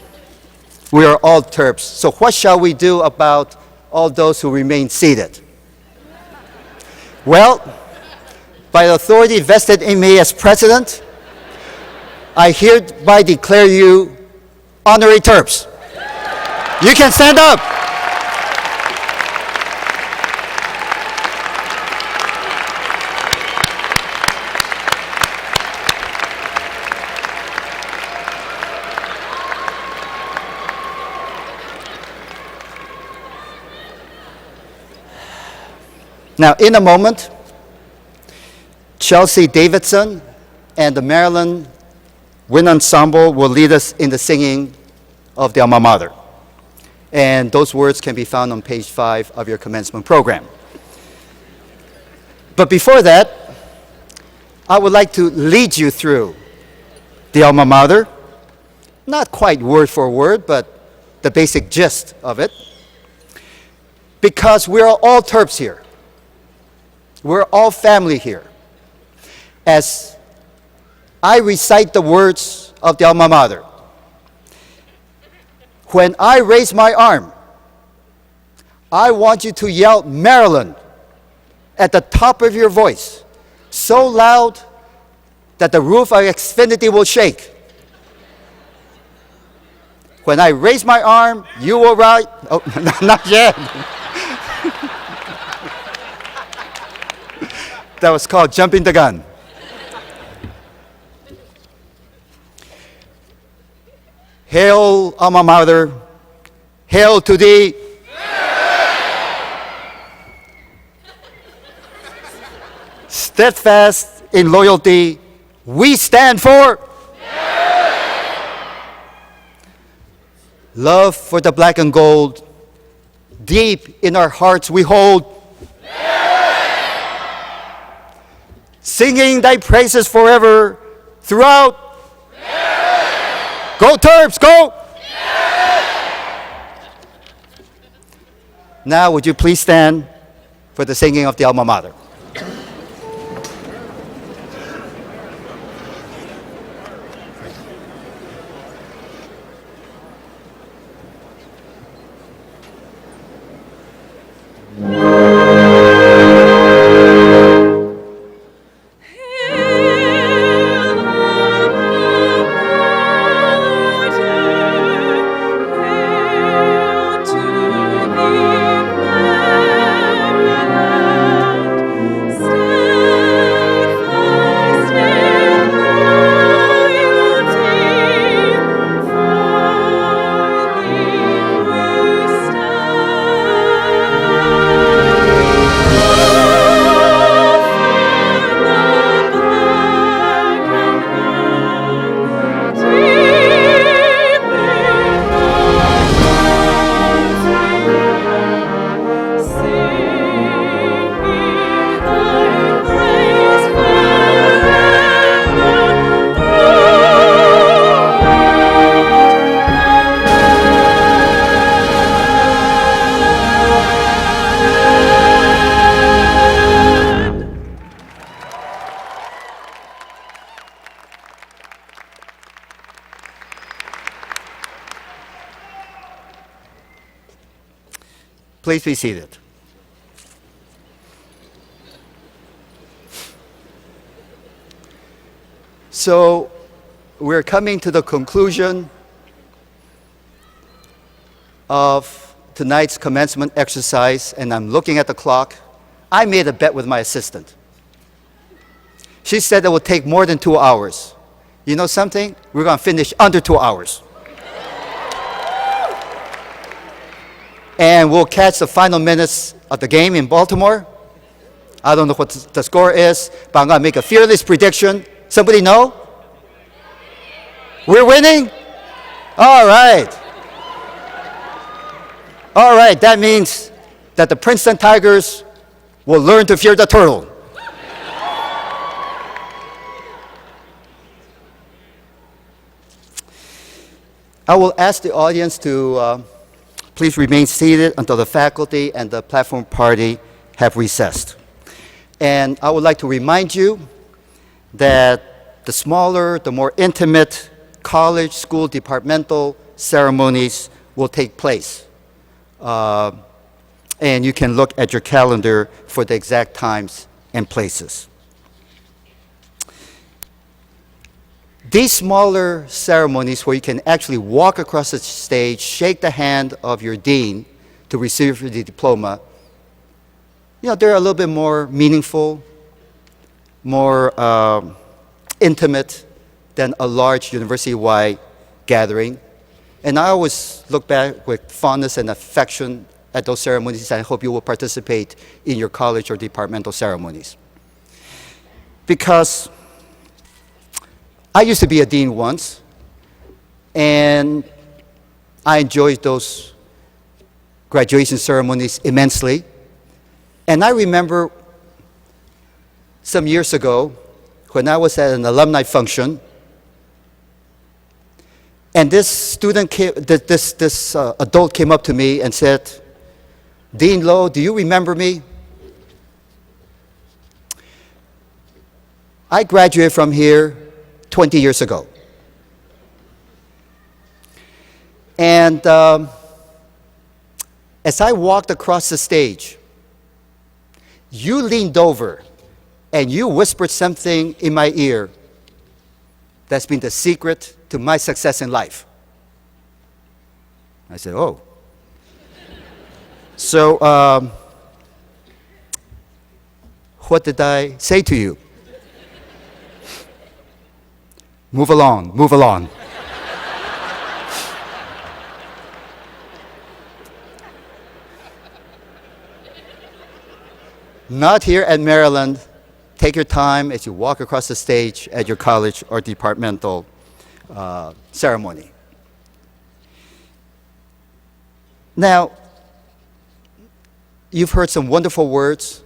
we are all Terps. So what shall we do about all those who remain seated? Well, by the authority vested in me as president, I hereby declare you honorary Terps. You can stand up. Now, in a moment, Chelsea Davidson and the Maryland Wind Ensemble will lead us in the singing of the Alma Mater. And those words can be found on page 5 of your commencement program. But before that, I would like to lead you through the Alma Mater, not quite word for word, but the basic gist of it, because we're all Terps here. We're all family here. As I recite the words of the Alma Mater, when I raise my arm, I want you to yell Maryland at the top of your voice, so loud that the roof of Xfinity will shake. When I raise my arm, you will write, oh, not yet. That was called jumping the gun. Hail, Alma Mater. Hail to thee. Steadfast in loyalty, we stand for. Love for the black and gold, deep in our hearts we hold. Singing thy praises forever throughout. Go Terps, go! Now would you please stand for the singing of the Alma Mater. To thee. Please be seated. So we're coming to the conclusion of tonight's commencement exercise, and I'm looking at the clock. I made a bet with my assistant. She said it would take more than 2 hours. You know something? We're going to finish under 2 hours. And we'll catch the final minutes of the game in Baltimore. I don't know what the score is, but I'm going to make a fearless prediction. Somebody know? We're winning? All right. All right, that means that the Princeton Tigers will learn to fear the turtle. I will ask the audience to please remain seated until the faculty and the platform party have recessed. And I would like to remind you that the smaller, the more intimate college, school, departmental ceremonies will take place. And you can look at your calendar for the exact times and places. These smaller ceremonies where you can actually walk across the stage, shake the hand of your dean to receive the diploma, they're a little bit more meaningful, more intimate than a large university-wide gathering. And I always look back with fondness and affection at those ceremonies, and I hope you will participate in your college or departmental ceremonies. Because I used to be a dean once, and I enjoyed those graduation ceremonies immensely. And I remember some years ago when I was at an alumni function, and this student this adult came up to me and said, "Dean Lowe, do you remember me? I graduated from here 20 years ago. And as I walked across the stage, you leaned over and you whispered something in my ear that's been the secret to my success in life." I said, "Oh." So, what did I say to you? Move along, move along. Not here at Maryland. Take your time as you walk across the stage at your college or departmental ceremony. Now, you've heard some wonderful words.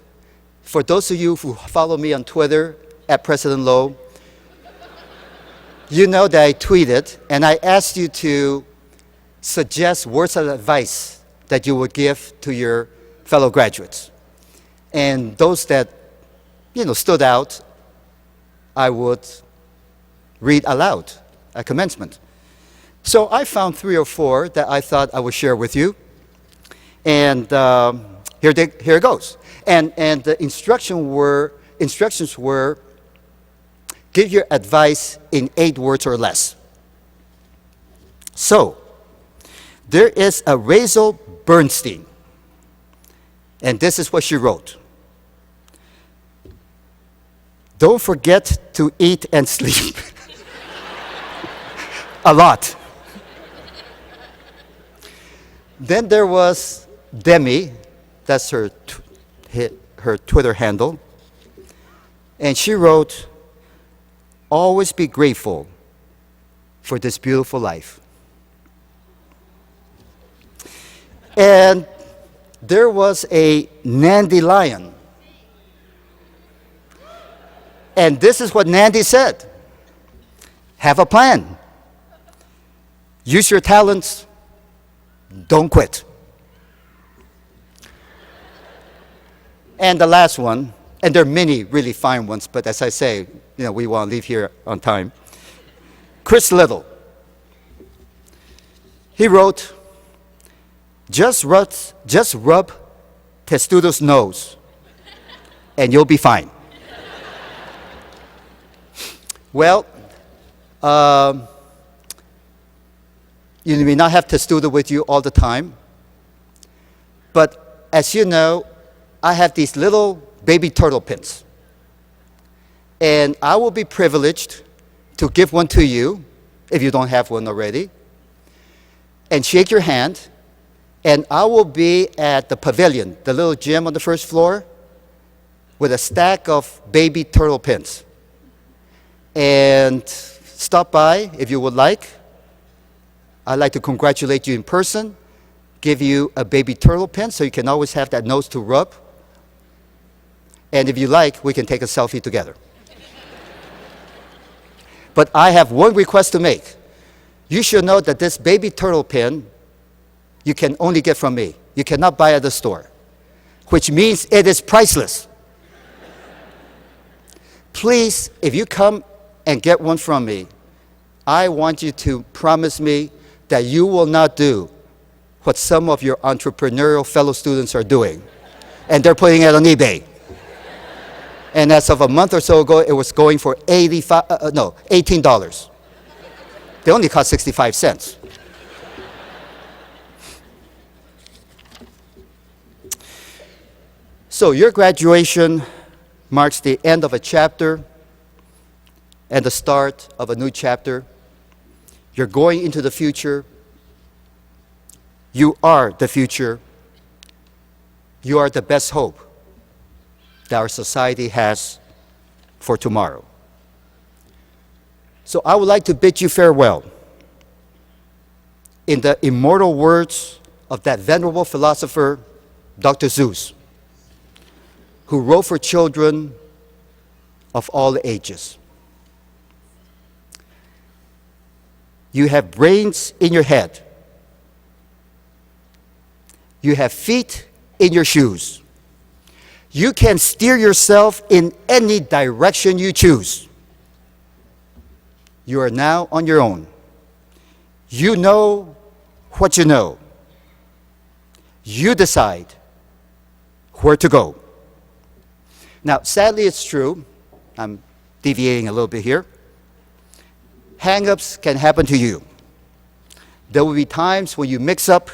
For those of you who follow me on Twitter, at President Lowe, you know that I tweeted and I asked you to suggest words of advice that you would give to your fellow graduates. And those that, stood out, I would read aloud at commencement. So I found 3 or 4 that I thought I would share with you. And here it goes. And the instructions were, give your advice in 8 words or less. So, there is a Rachel Bernstein, and this is what she wrote. Don't forget to eat and sleep. A lot. Then there was Demi, that's her Twitter handle, and she wrote, always be grateful for this beautiful life. And there was a Nandelion. And this is what Nandy said. Have a plan. Use your talents. Don't quit. And the last one, and there are many really fine ones, but as I say, we want to leave here on time. Chris Little. He wrote, Just rub Testudo's nose, and you'll be fine. Well, you may not have Testudo with you all the time, but as you know, I have these little baby turtle pins. And I will be privileged to give one to you, if you don't have one already, and shake your hand. And I will be at the pavilion, the little gym on the first floor, with a stack of baby turtle pins. And stop by if you would like. I'd like to congratulate you in person, give you a baby turtle pin so you can always have that nose to rub. And if you like, we can take a selfie together. But I have one request to make. You should know that this baby turtle pin you can only get from me. You cannot buy at the store, which means it is priceless. Please, if you come and get one from me, I want you to promise me that you will not do what some of your entrepreneurial fellow students are doing, and they're putting it on eBay. And as of a month or so ago, it was going for $18. They only cost 65 cents. So your graduation marks the end of a chapter and the start of a new chapter. You're going into the future. You are the future. You are the best hope that our society has for tomorrow. So I would like to bid you farewell in the immortal words of that venerable philosopher, Dr. Seuss, who wrote for children of all ages. You have brains in your head. You have feet in your shoes. You can steer yourself in any direction you choose. You are now on your own. You know what you know. You decide where to go. Now, sadly, it's true. I'm deviating a little bit here. Hang-ups can happen to you. There will be times when you mix up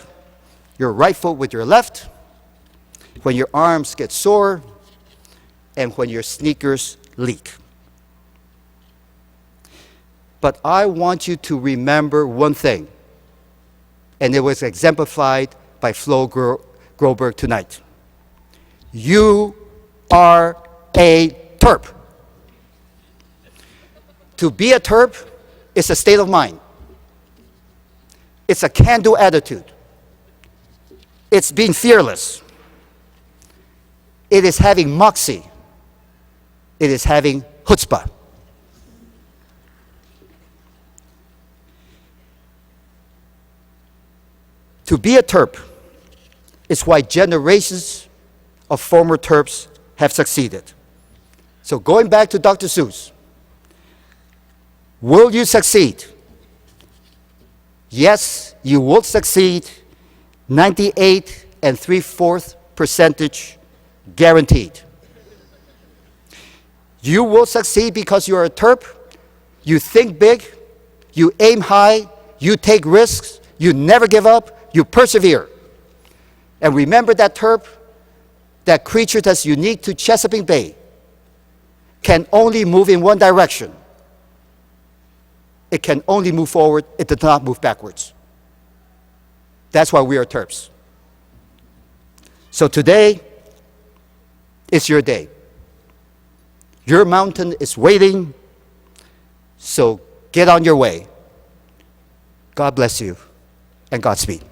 your right foot with your left, when your arms get sore, and when your sneakers leak. But I want you to remember one thing, and it was exemplified by Flo Groberg tonight. You are a Terp. To be a Terp is a state of mind. It's a can-do attitude. It's being fearless. It is having moxie. It is having chutzpah. To be a Terp is why generations of former Terps have succeeded. So going back to Dr. Seuss, will you succeed? Yes, you will succeed. 98 3/4% guaranteed. You will succeed because you are a Terp. You think big. You aim high. You take risks. You never give up. You persevere. And remember that Terp, that creature that's unique to Chesapeake Bay, can only move in one direction. It can only move forward. It does not move backwards. That's why we are Terps. So today is your day. Your mountain is waiting, so get on your way. God bless you, and Godspeed.